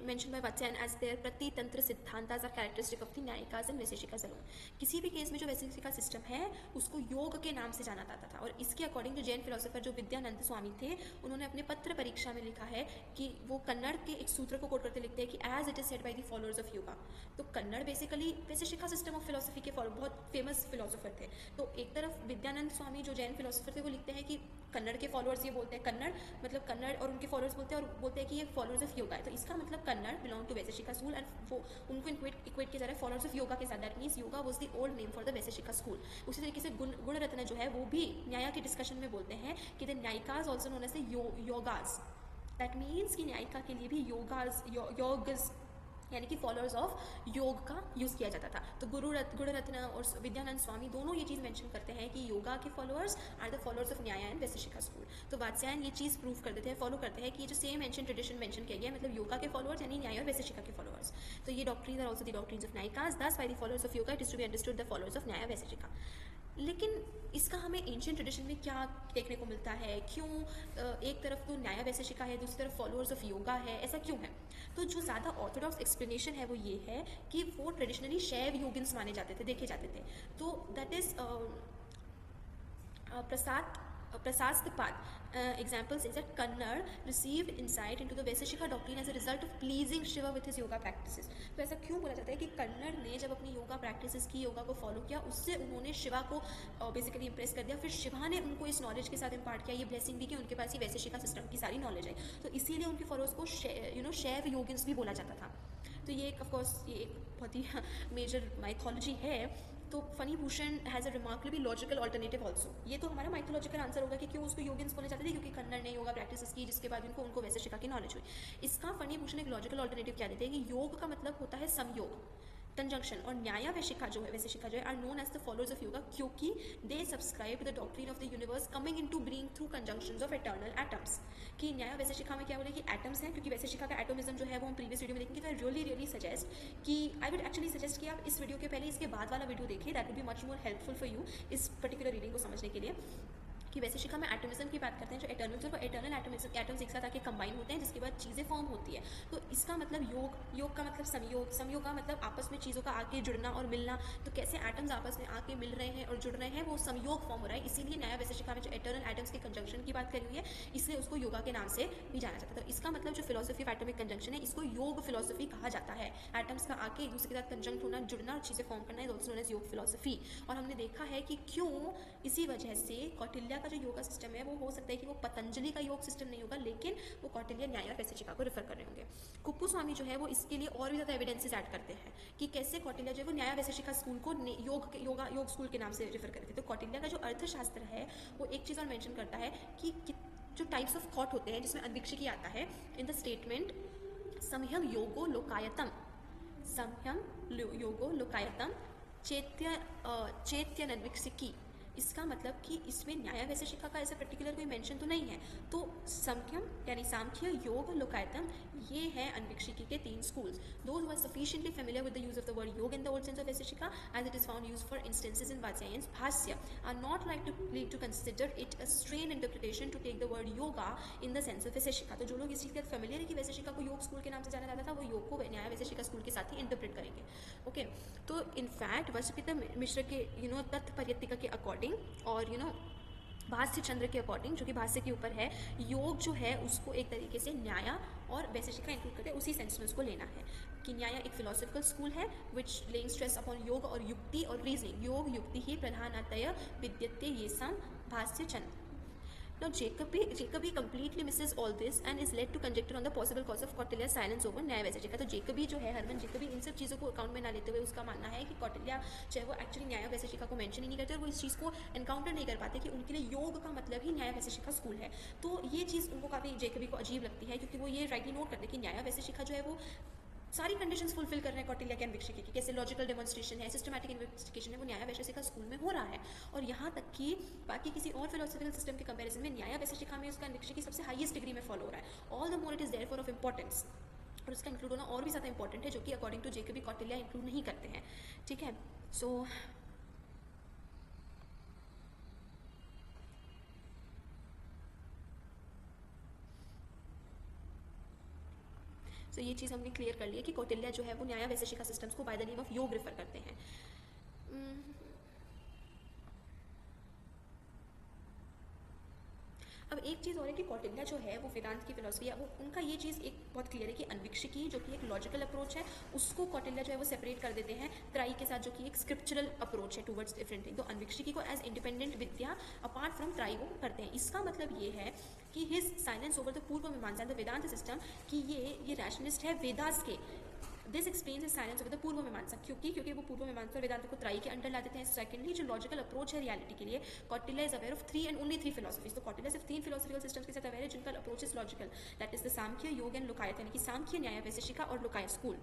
mention by Vatsyayana as their pratitantra siddhantas are characteristic of the Naiyayikas and Vaisheshikas alone. किसी भी केस में जो वैशेषिका सिस्टम है उसको योग के नाम से जाना जाता था, और इसके अकॉर्डिंग जो जैन फिलोसोफर जो विद्यानंद स्वामी थे उन्होंने अपने पत्र परीक्षा में लिखा है कि वो कन्नड़ के एक सूत्र को कोट करते लिखते हैं कि as it is said by the followers of yoga. तो Kanada basically Vaisheshika system of philosophy के बहुत फेमस फिलोसोफर थे। तो एक तरफ विद्यानंद स्वामी जो जैन फिलोसोफर थे वो लिखते हैं कि कन्नड़ के फॉलोअर्स, ये बोलते हैं कन्नड़ मतलब कन्नड़ और उनके फॉलोअर्स बोलते हैं, और बोलते हैं कि ये फॉलोअर्स ऑफ योगा है। तो इसका मतलब Kanada belong to Vaisheshika school, and वो उनको इक्वेट किया जा रहा है फॉलोअर्स ऑफ योगा के साथ। That means yoga was the old name for the Vaisheshika school. उसी तरीके से गुणरत्न जो है वो भी न्याय के डिस्कशन में बोलते हैं कि the Naiyayikas also known as the yogas. That means कि न्यायिका के लिए भी योगस यानी कि फॉलोअर्स ऑफ योग का यूज़ किया जाता था। तो गुणरत्न और विद्यानंद स्वामी दोनों ये चीज़ मेंशन करते हैं कि योगा के followers are the followers of Nyaya and Vaisheshika school. तो वात्स्यायन ये चीज़ प्रूव कर देते हैं, फॉलो करते हैं कि ये जो सेम एंशिएंट ट्रेडिशन मेंशन किया गया है, मतलब योगा के फॉलोअर्स यानी न्याय और वैशेषिका के फॉलोअर्स। तो ये doctrines are also the doctrines of Naiyayikas, thus by the followers of Yoga it is to be understood the followers of Nyaya Vaisheshika. लेकिन इसका हमें एंशिएंट ट्रेडिशन में क्या देखने को मिलता है? क्यों एक तरफ तो न्याय वैशेषिका है, दूसरी तरफ फॉलोअर्स ऑफ योगा है, ऐसा क्यों है? तो जो ज़्यादा ऑर्थोडॉक्स एक्सप्लेनेशन है वो ये है कि वो ट्रेडिशनली शैव योगिन्स माने जाते थे, देखे जाते थे। तो that is Prasastapad example says that Kannad received insight into the Vaiseshika doctrine as a result of pleasing Shiva with his yoga practices। तो ऐसा क्यों बोला जाता है कि कन्नड़ ने जब अपनी योगा प्रैक्टिसेस की, योगा को फॉलो किया, उससे उन्होंने शिवा को बेसिकली इंप्रेस कर दिया, फिर शिवा ने उनको इस नॉलेज के साथ इम्पार्ट किया, ये ब्लेसिंग दी कि उनके पास ये वैशेषिका सिस्टम की सारी नॉलेज है। तो इसीलिए उनके फॉलोअर्स को शैव योगिन्स भी बोला जाता था। तो ये एक ऑफकोर्स ये एक बहुत ही मेजर माइथोलॉजी है। तो Phani Bhushan has a remarkably logical alternative also. ये तो हमारा माइथोलॉजिकल आंसर होगा कि क्यों उसको योगिन्स बोलना चाहते थे, क्योंकि कन्नड़ ने योगा प्रैक्टिस की जिसके बाद उनको वैसे शिखा की नॉलेज हुई। इसका फनी भूषण एक लॉजिकल ऑल्टरनेटिव क्या देते हैं कि योग का मतलब होता है संयोग, कंजंक्शन, और न्याय वैशिखा जो है वैसे शिखा जो है are known as the followers of yoga क्योंकि they subscribe the doctrine of the universe coming into being through conjunctions of eternal atoms. कि न्याय वैसे शिखा में क्या बोले कि एटम्स हैं, क्योंकि वैसे शिखा का एटोमिज्म जो है वो हम प्रीवियस वीडियो में देखेंगे। तो आई रियली सजेस्ट कि आई वुड एक्चुअली सजेस्ट कि आप इस वीडियो के पहले इसके बाद वाला वीडियो देखिए, that would be much more helpful for you इस पर्टिकुलर रीडिंग को समझने के लिए। कि वैसे शिखा में एटमिज्म की बात करते हैं, जो एटर्नल एटम्स एक साथ आके कंबाइन होते हैं जिसके बाद चीज़ें फॉर्म होती है। तो इसका मतलब योग का मतलब संयोग का मतलब आपस में चीज़ों का आके जुड़ना और मिलना। तो कैसे एटम्स आपस में आके मिल रहे हैं और जुड़ रहे हैं, वो संयोग फॉर्म हो रहा है। इसीलिए न्याय वैसे शिखा में जो एटर्नल एटम्स के कंजंक्शन की बात करी हुई है, इसलिए उसको योगा के नाम से भी जाना जाता है। तो इसका मतलब जो फिलोसफी ऑफ एटॉमिक कंजंक्शन है, इसको योग फिलोसफी कहा जाता है। एटम्स का आके एक दूसरे के साथ कंजंक्ट होना, जुड़ना और चीज़ें फॉर्म करना इज ऑल्सो नोन एज योग फिलोसफी। और हमने देखा है कि क्यों इसी वजह से कौटिल्य का जो योगा सिस्टम है वो हो सकता है कि वो पतंजलि का योग सिस्टम नहीं होगा, लेकिन वो कौटिल्य न्याय वैसे शिखा को रेफर कर रहे होंगे। कुप्पू स्वामी जो है वो इसके लिए और भी ज़्यादा एविडेंसेस ऐड करते हैं कि कैसे कौटिल्य जो है वो न्याय वैसे शिखा स्कूल को योग स्कूल के नाम से रेफर करते थे। तो कौटिल्य का जो अर्थशास्त्र है वो एक चीज़ और मेंशन करता है कि जो टाइप्स ऑफ थॉट होते हैं, जिसमें अन्वीक्षिकी आता है इन द स्टेटमेंट संयम योगो लोकायतम, संयम योगो लोकायतम चैत्य अन्वीक्षिकी। इसका मतलब कि इसमें न्याय वैसे शिखा का ऐसा पर्टिकुलर कोई मेंशन तो नहीं है। तो संख्यम यानी सांख्य, योग, लोकायतम, ये है अन्वीक्षिकी के 3 schools. Those who are sufficiently familiar with the use of the word yoga in the old sense of Vaisheshika as it is found use for instances in Vatsyayana's bhashya are not like to consider it a strain interpretation to take the word yoga in the sense of Vaisheshika. तो जो लोग इसी के साथ फेमिलियर है कि वैसे शिखा को योग स्कूल के नाम से जाना जाता था, वो योग को न्याय वैसे शिखा स्कूल के साथ ही इंटरप्रेट करेंगे। ओके, तो इनफैक्ट वसुपिता मिश्र के तथ्य पर्यतिका के अकॉर्डिंग और भाष्य चंद्र के अकॉर्डिंग, जो कि भाष्य के ऊपर है, योग जो है उसको एक तरीके से न्याय और वैसे शिखा इंक्लूड करते हैं, उसी सेंस में उसको लेना है कि न्याय एक फिलोसफिकल स्कूल है विच लेइंग स्ट्रेस अपॉन योग और युक्ति और रीजनिंग। योग युक्ति ही प्रधानतया विद्यते येषां भाष्य चंद्र। Now Jacobi completely misses all this and is led to conjecture on the possible cause of Kautilya's silence over न्याय वैसे शिखा। तो जेकबी जो है, हरमन जेकबी, इन सब चीज़ों को अकाउंट में ना लेते हुए उसका मानना है कि कौटिल्य चाहे वो एक्चुअली न्याय वैसे शिखा को मेंशन ही नहीं करते और वो इस चीज़ को एनकाउंटर नहीं कर पाते कि उनके लिए योग का मतलब ही न्याय वैसे शिखा स्कूल है। तो ये चीज़ उनको काफ़ी जेकबी को अजीब लगती है, क्योंकि वो ये राइटली नोट करते हैं कि न्याय वैसे शिखा जो है वो सारी कंडीशंस फुलफिल कर रहे हैं कौटिल्य के अन्वीक्षिकी की। कैसे लॉजिकल डेमोन्स्ट्रेशन है, सिस्टमैटिक इन्वेस्टिगेशन है, वो न्याय वैसे शिखा स्कूल में हो रहा है। और यहाँ तक कि बाकी किसी और फिलोसफिकल सिस्टम के कंपैरिजन में न्याय वैसे शिखा में उसका अन्वीक्षिकी सबसे हाईएस्ट डिग्री में फॉलो हो रहा है। All the more it is there for of importance, और उसका इंक्लूड होना और भी ज़्यादा इंपॉर्टेंट है, जो कि अकॉर्डिंग टू जेकबी कौटिल्य इंक्लूड नहीं करते हैं। ठीक है, सो ये चीज़ हमने क्लियर कर ली है कि कौटिल्य जो है वो न्याय वैसे शिखा सिस्टम्स को बाय द नेम ऑफ योग रेफर करते हैं। अब एक चीज़ और है कि कौटिल्य जो है वो वेदांत की फिलोसफी है, वो उनका ये चीज़ एक बहुत क्लियर है कि अन्वीक्षिकी जो कि एक लॉजिकल अप्रोच है, उसको कौटिल्य जो है वो सेपरेट कर देते हैं त्राई के साथ, जो कि एक स्क्रिप्चरल अप्रोच है टुवर्ड्स डिफरेंट थिंग। तो अन्वीक्षिकी को as independent vidya apart from trayi वो करते हैं। इसका मतलब ये है कि his silence over the Purva मीमांसा द वेदांत सिस्टम, कि ये रैशनलिस्ट है वेदास के। This explains silence of the Purva मीमांसा, क्योंकि वो पूर्व मीमांसा वेदांत को त्राई के अंडर ला देते हैं। सेकेंडली, जो लॉजिकल अप्रोच है रियलिटी के लिए, Kautilya is aware of 3 and only 3 philosophies. तो कौटिल्य सिर्फ 3 फिलोसफिकल सिस्टम्स के साथ अवेयर है जिनका approach is logical, that is the Samkhya, Yoga and लोकायत, यानी कि सांख्य, न्याय वैसे शिखा और लोकायत स्कूल।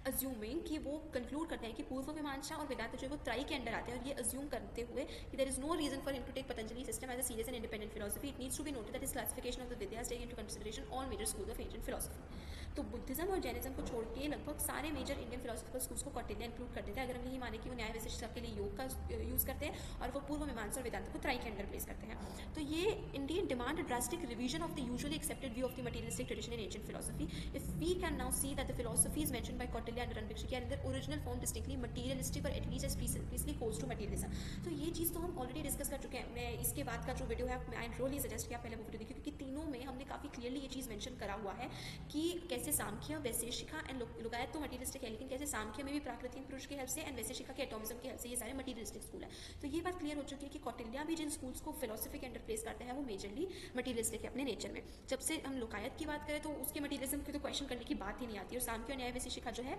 अज्यूमिंग कि वो कंक्लूड करते हैं कि पूर्व मीमांसा और वेदांत जो है वो त्राई के अंडर आते हैं, और ये अज्यूम करते हुए कि there is no reason for him to take Patanjali system as a serious and independent philosophy. It needs to be noted that his classification of the vidyas take into consideration all major schools of ancient philosophy. तो बुद्धिज्म और जैनिज्म को छोड़ के लगभग सारे मेजर इंडियन फिलोसफिकल स्कूल्स को कौटिल्य इंक्लूड कर देते हैं, अगर हम यही माने कि वो न्याय वैसे शिखा के लिए योग का यूज़ करते हैं और वो पूर्व मीमांसा और वेदांत को त्राई के अंडर प्लेस करते हैं। तो ये Indian demand a drastic revision of the usually accepted view of the materialistic tradition in ancient philosophy. If we can now see that the philosophies mentioned by Kautilya and Anvikshiki are in their original form distinctly materialistic or at least as precisely close to materialism। तो ये चीज़ तो हम ऑलरेडी डिस्कस कर चुके हैं। मैं इसके बाद का जो वीडियो है मैं रियली सजेस्ट किया पहले वो वीडियो देखिए, क्योंकि तीनों में हमने काफ़ी क्लियरली ये चीज़ मेंशन करा हुआ है कि कैसे सामख्य, वैशेषिका एंड लोकायत तो मटीरियलिस्टिक है, लेकिन कैसे सामख्य में भी प्राकृतिक पुरुष की हेल्प से एंड वैशेषिका के एटॉमिज्म की हेल्प से ये सारे मटीरियलिस्टिक स्कूल है। तो ये बात क्लियर हो चुकी है कि कौटिल्य भी जिन स्कूल्स को फिलोसफी के अंडर प्लेस करते हैं वो मेजरली मटीरियलिस्टिक है अपने नेचर में। जब से हम लोकायत की बात करें तो उसके मटीरियलिज्म की तो क्वेश्चन करने की बात ही नहीं आती, और सामख्य और न्याय वैशेषिका जो है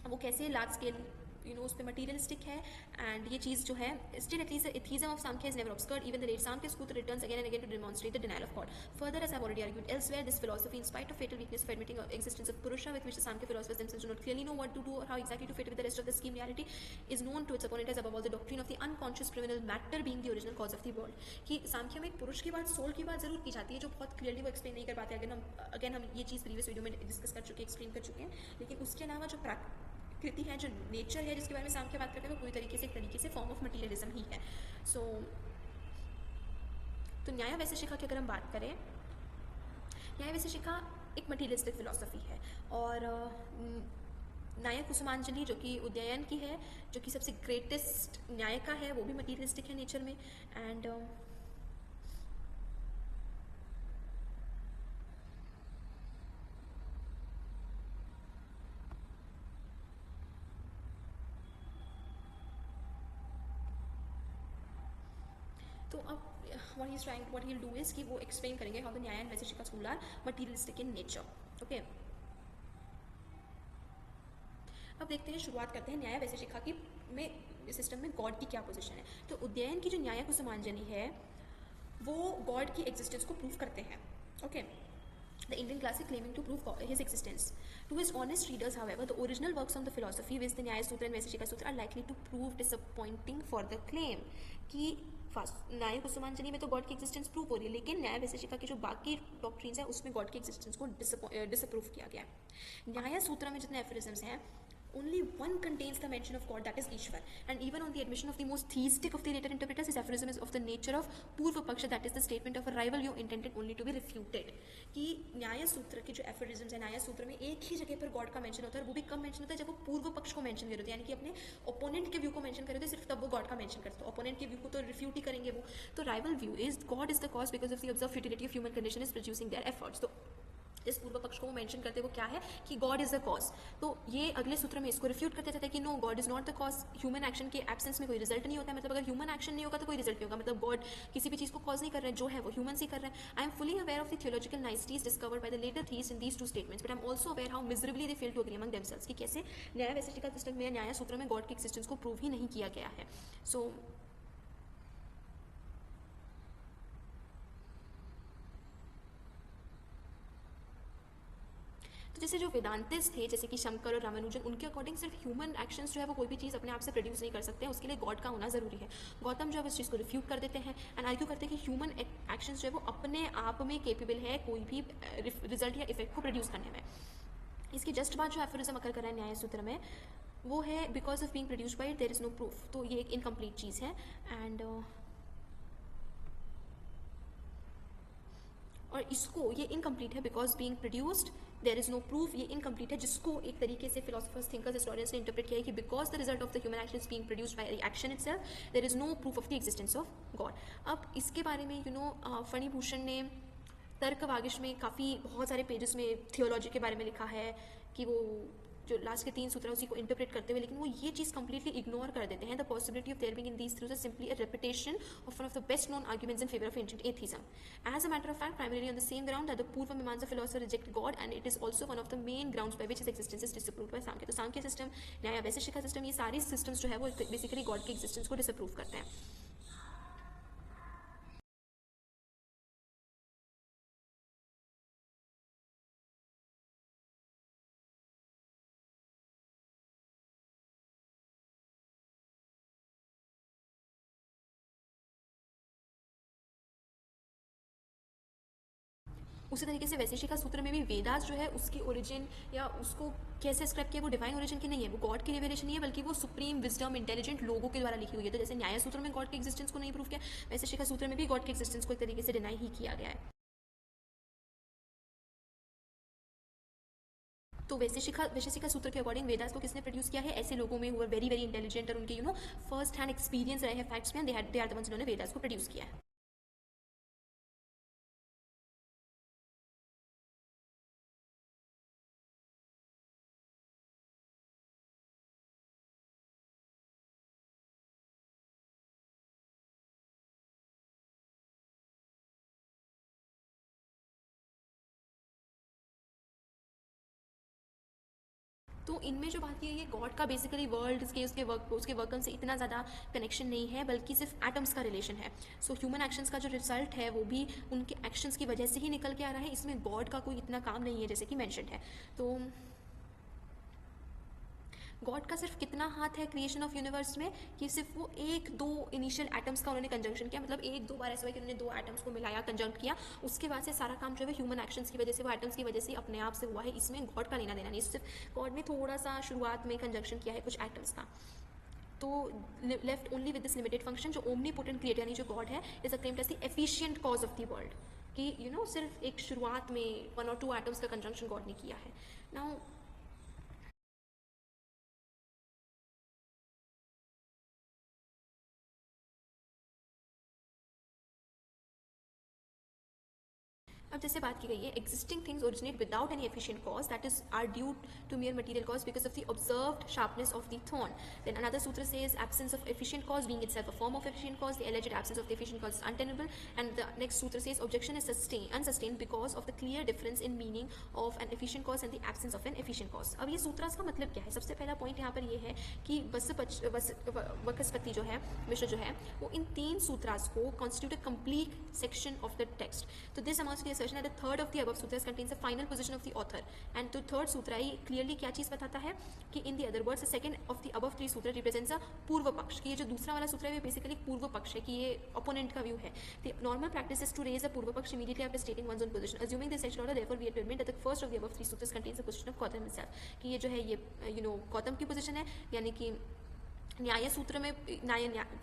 वो कैसे लार्ज स्केल उस पर मटीरियलिस्टिक है। एंड ये चीज़ जो है still at least atheism of Samkhya is never obscured even the late Samkhya school returns again and again to demonstrate the denial of God. Further as I already argued elsewhere this philosophy in spite of fatal weakness of admitting existence of purusha with which the Samkhya philosophers themselves do not clearly know what to do or how exactly to fit with the rest of the scheme reality is known to its opponent as above all the doctrine of the unconscious criminal matter being the original cause of the world। कि सामख्य में एक पुरुष की बात, सोल की बात जरूर की जाती है जो बहुत क्लियरली वो एक्सप्लेन नहीं कर पाते। अगेन हम ये चीज़ प्रीवियस वीडियो में डिस्कस कर चुके हैं, एक्सप्लेन कर चुके हैं, लेकिन उसके अलावा जो कृति है, जो नेचर है जिसके बारे में सामख्य बात करते हैं वो पूरी तरीके से एक तरीके से फॉर्म ऑफ मटीरियलिज्म ही है। सो तो न्याय वैशेषिका की अगर हम बात करें, न्याय वैशेषिका एक मटीरियलिस्टिक फिलॉसफी है, और न्याय कुसुमांजलि जो कि उदयन की है, जो कि सबसे ग्रेटेस्ट न्याय का है, वो भी मटीरियलिस्टिक है नेचर में। एंड तो अब what he'll do is कि वो एक्सप्लेन करेंगे how the Nyaya and Vaisheshika school are materialistic in nature. Okay, अब देखते हैं, शुरुआत करते हैं न्याय वैशेषिका की में सिस्टम में गॉड की क्या पोजीशन है। तो उदयन की जो न्याय कुसुमांजलि है वो गॉड की एग्जिस्टेंस को प्रूव करते हैं। Okay, the Indian classic claiming to prove his existence. To his honest readers, however, the original works on the philosophy, which the Nyaya Sutra and Vaisheshika Sutra, are likely to prove disappointing for the claim कि न्याय कुसुमांजलि में तो गॉड की एग्जिस्टेंस प्रूव हो रही है, लेकिन न्याय वैशेषिका की जो बाकी डॉक्ट्रिन्स हैं उसमें गॉड की एग्जिस्टेंस को डिसअप्रूव किया गया है। न्याय सूत्र में जितने एफोरिज्म्स हैं only one contains the mention of God, that is Ishwar, and even on the admission of the most theistic of the later interpreters, his aphorism is of the nature of Purva Paksha, that is the statement of a rival view intended only to be refuted। कि न्याय सूत्र के जो एफोरिज्म्स है, न्याय सूत्र में एक ही जगह पर गॉड का मेंशन होता है, और वो भी कब मेंशन होता है जब वो पूर्व पक्ष को मेंशन करते हैं, यानी कि अपने ओपोनेंट के व्यू को मेंशन करते हैं, सिर्फ तब वो गॉड का मेंशन करते हैं। ओपोनेंट के व्यू को तो रिफ्यूट ही करेंगे वो। तो rival view is God is the cause because of the observe futility of human condition is producing their efforts. तो जिस पूर्व पक्ष को वो मेंशन करते हैं वो क्या है कि गॉड इज द कॉज। तो ये अगले सूत्र में इसको रिफ्यूट करते जाते हैं कि no, God is not the cause. Human action के एब्सेंस में कोई रिजल्ट नहीं होता है, मतलब अगर ह्यूमन एक्शन नहीं होगा तो कोई रिजल्ट नहीं होगा, मतलब गॉड किसी भी चीज़ को कॉज नहीं कर रहे हैं, जो है वो ह्यूमन ही कर रहे हैं। I am fully aware of the theological niceties discovered by the later theist in these two statements, but I am also aware how miserably they fail to agree among themselves कि कैसे न्याय वैशेषिका सिस्टम में, न्याय सूत्र में गॉड की एक्सिस्टेंस को प्रूव ही नहीं किया गया है। सो तो जैसे जो वेदांतिस्ट थे जैसे कि शंकर और रामानुजन, उनके अकॉर्डिंग सिर्फ ह्यूमन एक्शंस जो है वो कोई भी चीज़ अपने आप से प्रोड्यूस नहीं कर सकते हैं, उसके लिए गॉड का होना ज़रूरी है। गौतम जो है इस चीज़ को रिफ्यूट कर देते हैं एंड आर्ग्यू करते हैं कि ह्यूमन एक्शंस जो है वो अपने आप में केपेबल है कोई भी रिजल्ट या इफेक्ट को प्रोड्यूस करने में। इसकी जस्ट बात जो एफोरिज्म अकर कर रहा है न्याय सूत्र में वो है because of being produced by there is no proof. तो ये एक इनकम्प्लीट चीज़ है। एंड और इसको ये इनकम्प्लीट है because being produced there is no proof, ये इनकम्प्लीट है, जिसको एक तरीके से फिलोसफर्स, थिंकर्स, हिस्टोरियंस ने इंटरप्रेट किया है कि because the result of the human action is being produced by the action itself there is no proof of the existence of God. अब इसके बारे में फणिभूषण ने तर्क वागिश में काफ़ी बहुत सारे पेजेस में थियोलॉजी के बारे में लिखा है कि वो जो लास्ट के 3 सूत्र है उसी को इंटरप्रेट करते हुए, लेकिन वो ये चीज़ कंप्लीटली इग्नोर कर देते हैं। The possibility of there being in these truths is simply a repetition of one of the best known arguments in favour of ancient atheism. As a matter of fact, primarily on the same ground that the Purva Mimamsa philosopher reject God and it is also one of the main grounds by which his existence is disapproved by Samkhya. तो सांख्य सिस्टम, न्याय वैशेषिका सिस्टम, ये सारी सिस्टम्स जो है वो बेसिकली गॉड के एक्जिस्टेंस को डिसअप्रूव करते हैं। उसी तरीके से वैशेषिका सूत्र में भी वेदास जो है उसकी ओरिजिन या उसको कैसे स्क्राइब किया वो डिवाइन ओरिजिन की नहीं है, वो गॉड की रिवेलेशन नहीं है, बल्कि वो सुप्रीम विजडम इंटेलिजेंट लोगों के द्वारा लिखी हुई है। तो जैसे न्याय सूत्र में गॉड के एग्जिस्टेंस को नहीं प्रूव किया, वैशेषिका सूत्र में भी गॉड के एग्जिस्टेंस को एक तरीके से डिनाई ही किया गया है। तो वैशेषिका सूत्र के अकॉर्डिंग वेदास को किसने प्रोड्यूस किया है? ऐसे लोगों में हुआ वेरी वेरी इंटेलिजेंट और उनके फर्स्ट हैंड एक्सपीरियंस रहे हैं फैक्ट्स में, दे आर द वंस जिन्होंने वेदास को प्रोड्यूस किया है। तो इनमें जो बात की है गॉड का बेसिकली वर्ल्ड के उसके वर्कन से इतना ज़्यादा कनेक्शन नहीं है, बल्कि सिर्फ एटम्स का रिलेशन है। सो ह्यूमन एक्शंस का जो रिजल्ट है वो भी उनके एक्शंस की वजह से ही निकल के आ रहा है, इसमें गॉड का कोई इतना काम नहीं है जैसे कि मैंशनड है। तो गॉड का सिर्फ कितना हाथ है क्रिएशन ऑफ यूनिवर्स में कि सिर्फ वो एक दो इनिशियल एटम्स का उन्होंने कंजंक्शन किया, मतलब एक दो बार ऐसा हुआ कि उन्होंने दो एटम्स को मिलाया, कंजंक्ट किया, उसके बाद से सारा काम जो है ह्यूमन एक्शंस की वजह से, वो एटम्स की वजह से अपने आप से हुआ है। इसमें गॉड का लेना देना नहीं, सिर्फ गॉड ने थोड़ा सा शुरुआत में कंजंक्शन किया है कुछ एटम्स का। तो left only with this limited function, जो ओमनीपोटेंट क्रिएटर यानी जो गॉड है is a claimed as the efficient cause of the world, कि सिर्फ एक शुरुआत में वन और टू एटम्स का कंजंक्शन गॉड ने किया है। नाउ अब जैसे बात की गई है existing things originate without any efficient cause, that is are due to mere material cause because of the observed sharpness of the thorn. Then another sutra says absence of efficient cause being itself a form of efficient cause, the alleged absence of the efficient cause is untenable. And the next sutra says objection is unsustained because of the clear difference in meaning of an efficient cause and the absence of an efficient cause. अब ये सूत्रास का मतलब क्या है? सबसे पहला पॉइंट यहाँ पर ये है कि वकस्पति जो है, मिश्र जो है, वो इन तीन सूत्रास को constitute a complete section of the text. So this amounts to the assertion that the third of the above sutras contains the final position of the author. And to third sutra he clearly क्या चीज़ बताता है कि in the other words the second of the above three sutra represents a पूर्व पक्ष, कि ये जो दूसरा वाला सूत्र है वो बेसिकली पूर्व पक्ष है, कि ये opponent का व्यू है. The normal practice is to raise a पूर्व पक्ष immediately after stating one's own position. Assuming this sexual order, therefore we have to admit that the first of the above three sutras contains the position of Gautam himself. कि ये जो है ये गौतम की पोजीशन है, यानी कि न्याय सूत्र में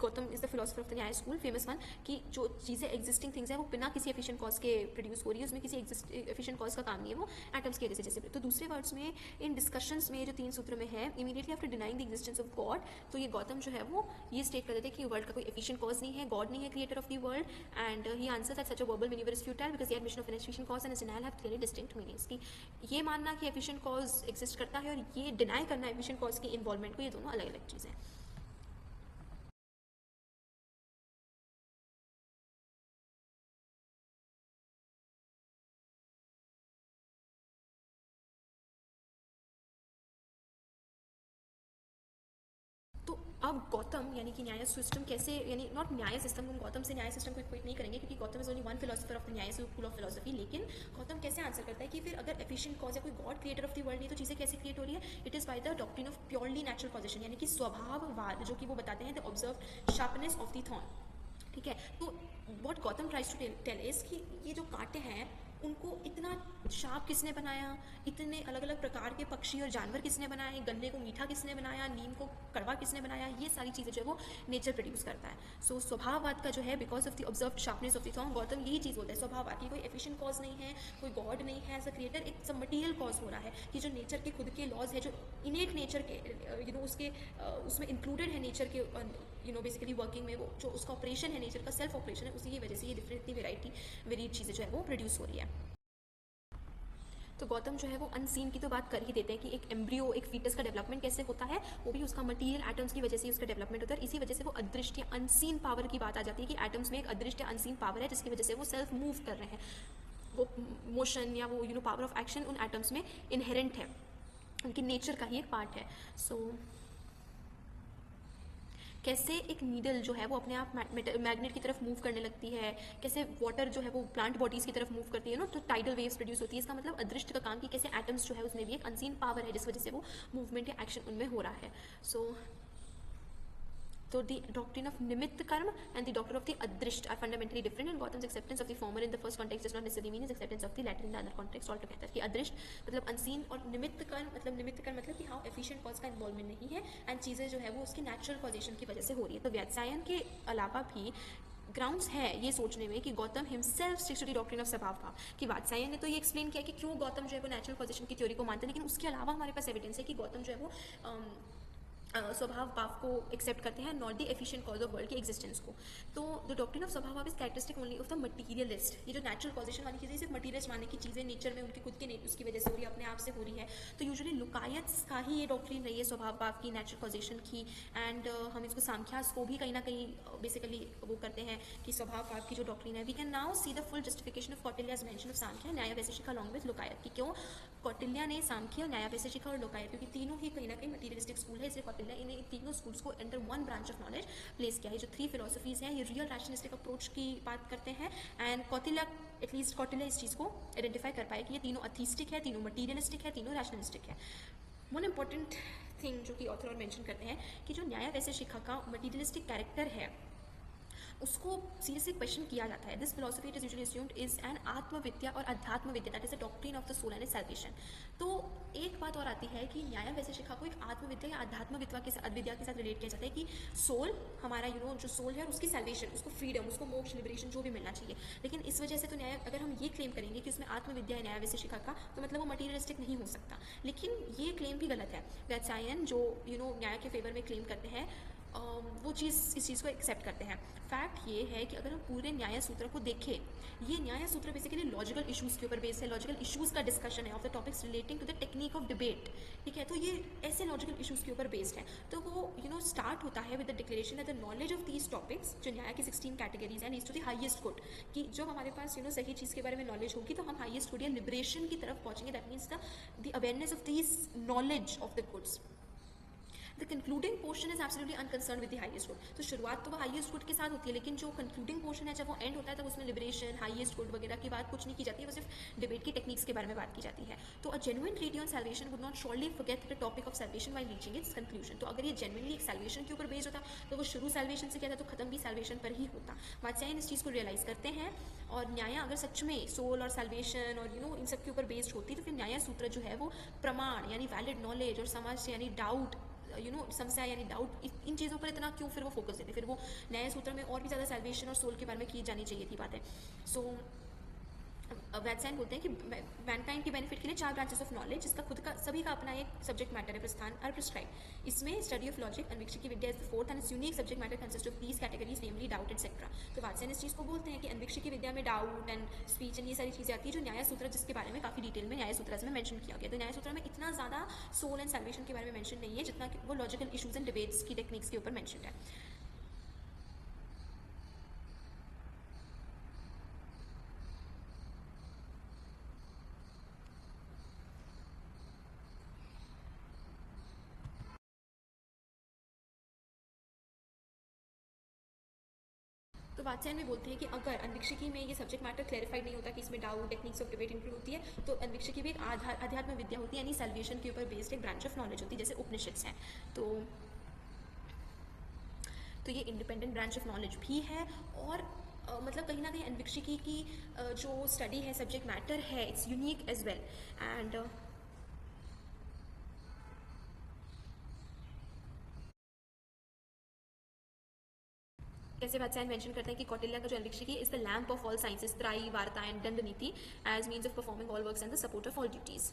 Gautam is the philosopher of the न्याय स्कूल, फेमस वन, कि जो चीज़ें एग्जिस्टिंग थिंग्स हैं वो बिना किसी एफिशिएंट कॉज के प्रोड्यूस हो रही है, उसमें किसी एफिशिएंट कॉज का काम नहीं है, वो एटम्स की वजह से जैसे। तो दूसरे वर्ड्स में इन डिस्कशंस में जो तीन सूत्र में है, immediately after denying the existence of God, तो ये गौतम जो है वो ये स्टेट कर देते हैं कि वर्ल्ड का कोई एफिशिएंट कॉज नहीं है, गॉड नहीं है creator of the world, and he answer that such a verbal manoeuvre is futile because the admission of N efficient cause and is denial have clearly distinct meanings. कि ये मानना कि एफिशिएंट कॉज एग्जिस्ट करता है और ये डिनाई करना एफिशिएंट कॉज की इन्वॉल्वमेंट को, ये दोनों अलग अलग चीज़ें हैं। तो अब गौतम यानी कि न्याय सिस्टम कैसे, यानी नॉट न्याय सिस्टम, हम गौतम से न्याय सिस्टम को इक्वेट नहीं करेंगे क्योंकि Gautam is only one philosopher of the न्याय स्कूल ऑफ फिलोसफी, लेकिन गौतम कैसे आंसर करता है कि फिर अगर एफिशिएंट कॉज या कोई God creator of the world नहीं तो चीज़ें कैसे क्रिएट हो रही है? It is by the doctrine of purely natural causation, यानी कि स्वभाववाद, जो कि वो बताते हैं the observe sharpness of the thorn. ठीक है, तो what Gautama tries to tell is कि ये जो कांटे हैं उनको इतना शार्प किसने बनाया, इतने अलग अलग प्रकार के पक्षी और जानवर किसने बनाए, गन्ने को मीठा किसने बनाया, नीम को कड़वा किसने बनाया, ये सारी चीज़ें जो है वो नेचर प्रोड्यूस करता है। सो स्वभाववाद का जो है because of the observe sharpness of the thorn, Gautam यही चीज़ बोलता है स्वभाववाद की कोई एफिशिएंट कॉज नहीं है, कोई गॉड नहीं है एज अ क्रिएटर, एक सब मटीरियल कॉज हो रहा है कि जो नेचर के खुद के लॉज है, जो इनेट नेचर के उसके उसमें इंक्लूडेड है नेचर के बेसिकली वर्किंग में, वो जो उसका ऑपरेशन है नेचर का सेल्फ ऑपरेशन है, उसी की वजह से ये डिफरेंट वेराइड चीज़ें जो है वो प्रोड्यूस हो रही है। तो गौतम जो है वो अनसीन की तो बात कर ही देते हैं कि एक एम्ब्रियो, एक फीटस का डेवलपमेंट कैसे होता है, वो भी उसका मटीरियल एटम्स की वजह से उसका डेवलपमेंट होता है। इसी वजह से वो अदृश्य अनसीन पावर की बात आ जाती है कि एटम्स में एक अदृश्य अनसीन पावर है जिसकी वजह से वो सेल्फ मूव कर रहे हैं, वो मोशन या वो पावर ऑफ एक्शन उन एटम्स में इनहेरेंट है, उनकी नेचर का ही एक पार्ट है। सो कैसे एक नीडल जो है वो अपने आप मैग्नेट की तरफ मूव करने लगती है, कैसे वाटर जो है वो प्लांट बॉडीज़ की तरफ मूव करती है तो टाइडल वेव्स प्रोड्यूस होती है। इसका मतलब अदृश्य का काम कि कैसे एटम्स जो है उसमें भी एक अनसीन पावर है जिस वजह से वो मूवमेंट या एक्शन उनमें हो रहा है। So the doctrine of निमित्त कर्म and the doctrine of the adrisht are fundamentally different, and Gautam's acceptance of the former in the first context does not necessarily mean his acceptance of the latter in the other context altogether. कि अदृष्ट मतलब अनसीन और निमित्त कर्म मतलब कि हाँ एफिशिएंट कॉज का इन्वॉल्वमेंट नहीं है एंड चीज़ें जो है वो उसकी नेचुरल कॉजेशन की वजह से हो रही है। तो व्याख्यान के अलावा भी ग्राउंड्स है ये सोचने में कि Gautama himself sticks to the doctrine of svabhava bhava, कि वात्सायन ने तो ये एक्सप्लेन किया कि क्यों गौतम जो है वो नेचुरल कॉजेशन की थ्योरी को मानते हैं, लेकिन उसके अलावा हमारे पास एविडेंस है कि गौतम जो है वो स्वभाव भाव को एक्सेप्ट करते हैं, not the efficient cause of world के एग्जिस्टेंस को। तो द डॉक्ट्रिन ऑफ स्वभाव भाव is characteristic only of the materialist. ये जो नेचुरल कॉजेशन वाली चीज़ें सिर्फ मटीरियलिस्ट मानने की चीज़ें नेचर में उनके खुद के उसकी वजह से हो रही है, अपने आप से हो रही है। तो यूजुअली लुकायत्स का ही ये डॉक्ट्रिन रही है स्वभाव भाव की, नेचुरल कॉजेशन की। एंड हम इसको सांख्यास को भी कहीं ना कहीं बेसिकली वो करते हैं कि स्वभाव भाव की जो डॉक्ट्रिन है। We can now see the full justification of Kautilya's mention of Samkhya Nyaya Vaisheshika along with लुकायत, कि क्यों कौटिल्य ने सांख्य, न्याय वैशेषिक और लुकायत, क्योंकि तीनों ही कहीं ना कहीं मटीरियलिस्टिक स्कूल है, इसलिए कौटिल्य इन्हें तीनों स्कूल्स को under one branch of knowledge place किया है। जो 3 फिलोसफीज हैं ये रियल रैशनलिस्टिक अप्रोच की बात करते हैं, एंड कौटिल्य एटलीस्ट कौटिल्य इस चीज़ को आइडेंटिफाई कर पाए कि ये तीनों अथीस्टिक है, तीनों मटीरियलिस्टिक है, तीनों रैशनलिस्टिक है। वन इंपॉर्टेंट थिंग जो कि ऑथर और मेंशन करते हैं कि जो न्याय वैशेषिक का मटीरियलिस्टिक कैरेक्टर है उसको सीरियसली क्वेश्चन किया जाता है। This philosophy it is usually assumed is an atmavidya और adhyatma vidya, that is the doctrine of the soul and salvation. तो एक बात और आती है कि न्याय वैशेषिक को एक आत्मविद्या या अध्यात्म विद्या के साथ रिलेट किया जाता है कि सोल हमारा जो सोल है उसकी सैल्वेशन, उसको फ्रीडम, उसको मोक्ष, लिबरेशन जो भी मिलना चाहिए। लेकिन इस वजह से तो न्याय, अगर हम ये क्लेम करेंगे कि उसमें आत्मविद्या है न्याय वैशेषिक का, तो मतलब वो मटीरियलिस्टिक नहीं हो सकता। लेकिन ये क्लेम भी गलत है। वैत्सायन जो न्याय के फेवर में क्लेम करते हैं वो चीज़ इस चीज़ को एक्सेप्ट करते हैं। फैक्ट ये है कि अगर हम पूरे न्याय सूत्र को देखें, ये न्याय सूत्र बेसिकली लॉजिकल इश्यूज़ के ऊपर बेस्ड है, लॉजिकल इश्यूज़ का डिस्कशन है of the topics relating to the technique of debate. ठीक है, तो ये ऐसे लॉजिकल इश्यूज़ के ऊपर बेस्ड है। तो वो स्टार्ट होता है with the declaration the knowledge of these topics, जो न्याय की 16 कैटेगरीज हैं, leads to the highest good, कि जब हमारे पास सही चीज़ के बारे में नॉलेज होगी तो हम हाईएस्ट गुड या लिबरेशन की तरफ पहुँचेंगे। That means the awareness of these knowledge of the goods. The concluding portion is absolutely unconcern with the highest good. तो शुरुआत तो वो हाईएस्ट गुड के साथ होती है, लेकिन जो कंक्लूडिंग पोर्शन है जब वो एंड होता है तब उसमें लिबरेशन, हाईएस्ट गुड वगैरह की बात कुछ नहीं की जाती है, वो सिर्फ डिबेट की टेक्निक्स के बारे में बात की जाती है। तो a genuine treaty on salvation would not surely forget the topic of salvation while reaching it's conclusion. तो अगर ये जेन्युइनली एक सैल्वेशन के ऊपर बेस्ड होता तो वो शुरू सैल्वेशन से किया था तो खत्म भी सैल्वेशन पर ही होता। वात्स्यायन इस चीज़ को रियलाइज करते हैं, और न्याय अगर सच में सोल और सैल्वेशन और इन सब के ऊपर बेस्ड होती तो फिर न्याय सूत्र जो है वो प्रमाण यानी वैलिड नॉलेज और समझ यानी डाउट समस्या यानी डाउट, इन चीज़ों पर इतना क्यों फिर वो फोकस देते, फिर वो न्याय सूत्र में और भी ज़्यादा सैल्वेशन और सोल के बारे में की जानी चाहिए थी बातें। सो वैत्सायन बोलते हैं कि मैनकाइंड के बेनिफिट के लिए 4 ब्रांचेस ऑफ नॉलेज, जिसका खुद का सभी का अपना एक सब्जेक्ट मैटर है, प्रस्थान और प्रिस्क्राइब। इसमें स्टडी ऑफ लॉजिक, अन्वीक्षिक की vidya is the fourth and its unique subject matter consist of these categories namely doubt etcetera. तो वैत्सायन इस चीज़ को बोलते हैं कि अन्वीक्षिक की विद्या में डाउट एंड स्पीच एंड ये सारी चीज़ें आती है, जो न्याय सूत्र जिसके बारे में काफ़ी डिटेल में न्याय सूत्र में मेंशन किया गया। तो न्याय सूत्र में इतना ज़्यादा सोल एंड सैल्वेशन के बारे में मेंशन नहीं है जितना कि वो लॉजिकल इशूज़ एंड डिबेट्स की टेक्निक्स के ऊपर मेंशन है। तो वात्स्यायन में बोलते हैं कि अगर अन्वीक्षिकी में ये सब्जेक्ट मैटर क्लैरिफाइड नहीं होता कि इसमें doubt, techniques of debate include होती है, तो अन्वीक्षिकी भी एक आध्यात्म विद्या होती है, यानी सैल्वेशन के ऊपर बेस्ड एक ब्रांच ऑफ नॉलेज होती है, जैसे उपनिषद्स हैं। तो ये इंडिपेंडेंट ब्रांच ऑफ नॉलेज भी है, और मतलब कहीं ना कहीं अन्वीक्षिकी की जो स्टडी है, सब्जेक्ट मैटर है, its unique as well. And कैसे वात्स्यायन मेंशन करते हैं कि कौटिल्य का जो Anvikshiki is the lamp of all sciences, trayi, varta and danda niti as means of performing all works and the support of all duties.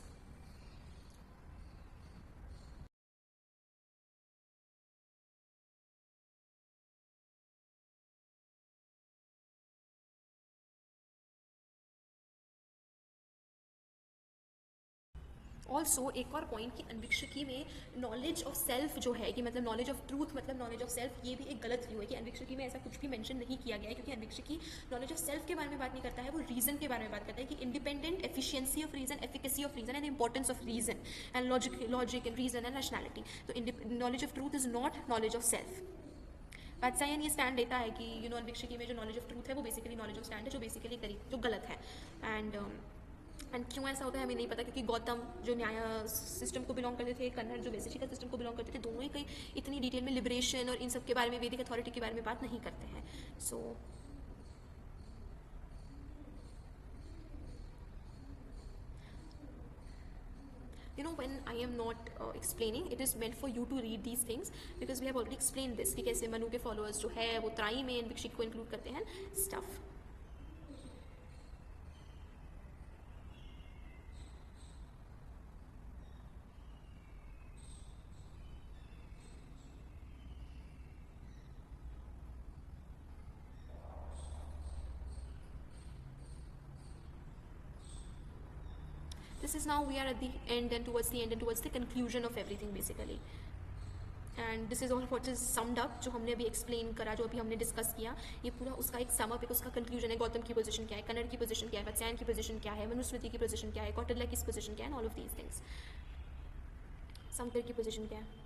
Also एक और पॉइंट कि अन्वीक्षिकी में नॉलेज ऑफ सेल्फ जो है कि मतलब नॉलेज ऑफ ट्रूथ मतलब नॉलेज ऑफ सेल्फ, ये भी एक गलत व्यू है कि अन्वीक्षिकी में ऐसा कुछ भी मेंशन नहीं किया गया है, क्योंकि अन्वीक्षिकी नॉलेज ऑफ सेल्फ के बारे में बात नहीं करता है, वो रीजन के बारे में बात करता है कि independent efficiency of reason, efficacy of reason and importance of reason and logic and reason and rationality. तो knowledge of truth is not knowledge of self. Vatsyayana ये स्टैंड देता है कि अन्वीक्षिकी में जो नॉलेज ऑफ ट्रूथ है वो बेसिकली नॉलेज ऑफ स्टैंड है, जो बेसिकली जो गलत है। एंड क्यों ऐसा होता है हमें नहीं पता, क्योंकि गौतम जो न्याय सिस्टम को बिलोंग करते थे, कन्नड़ जो वैशेषिक सिस्टम को बिलोंग करते थे, दोनों ही कहीं इतनी डिटेल में लिबरेशन और इन सब के बारे में, वैदिक अथॉरिटी के बारे में बात नहीं करते हैं। सो you know, when I am not explaining, it is meant for you to read these things, because we have already explained this कि कैसे मनु के followers जो है वो त्राई में भिक्षिक को include करते हैं stuff. This is now we are at the end and towards the end and towards the conclusion of everything basically. And this is all what is summed up, जो हमने अभी एक्सप्लेन करा, जो अभी हमने डिस्कस किया, ये पूरा उसका एक सम अप, एक उसका कंक्लूजन है. गौतम की पोजीशन क्या है, कन्नड़ की पोजीशन क्या है, वत्स्यायन की पोजीशन क्या है, मनुस्मृति की पोजीशन क्या है, कौटिल्य की पोजीशन क्या है, all of these things. Samkar की पोजीशन क्या है.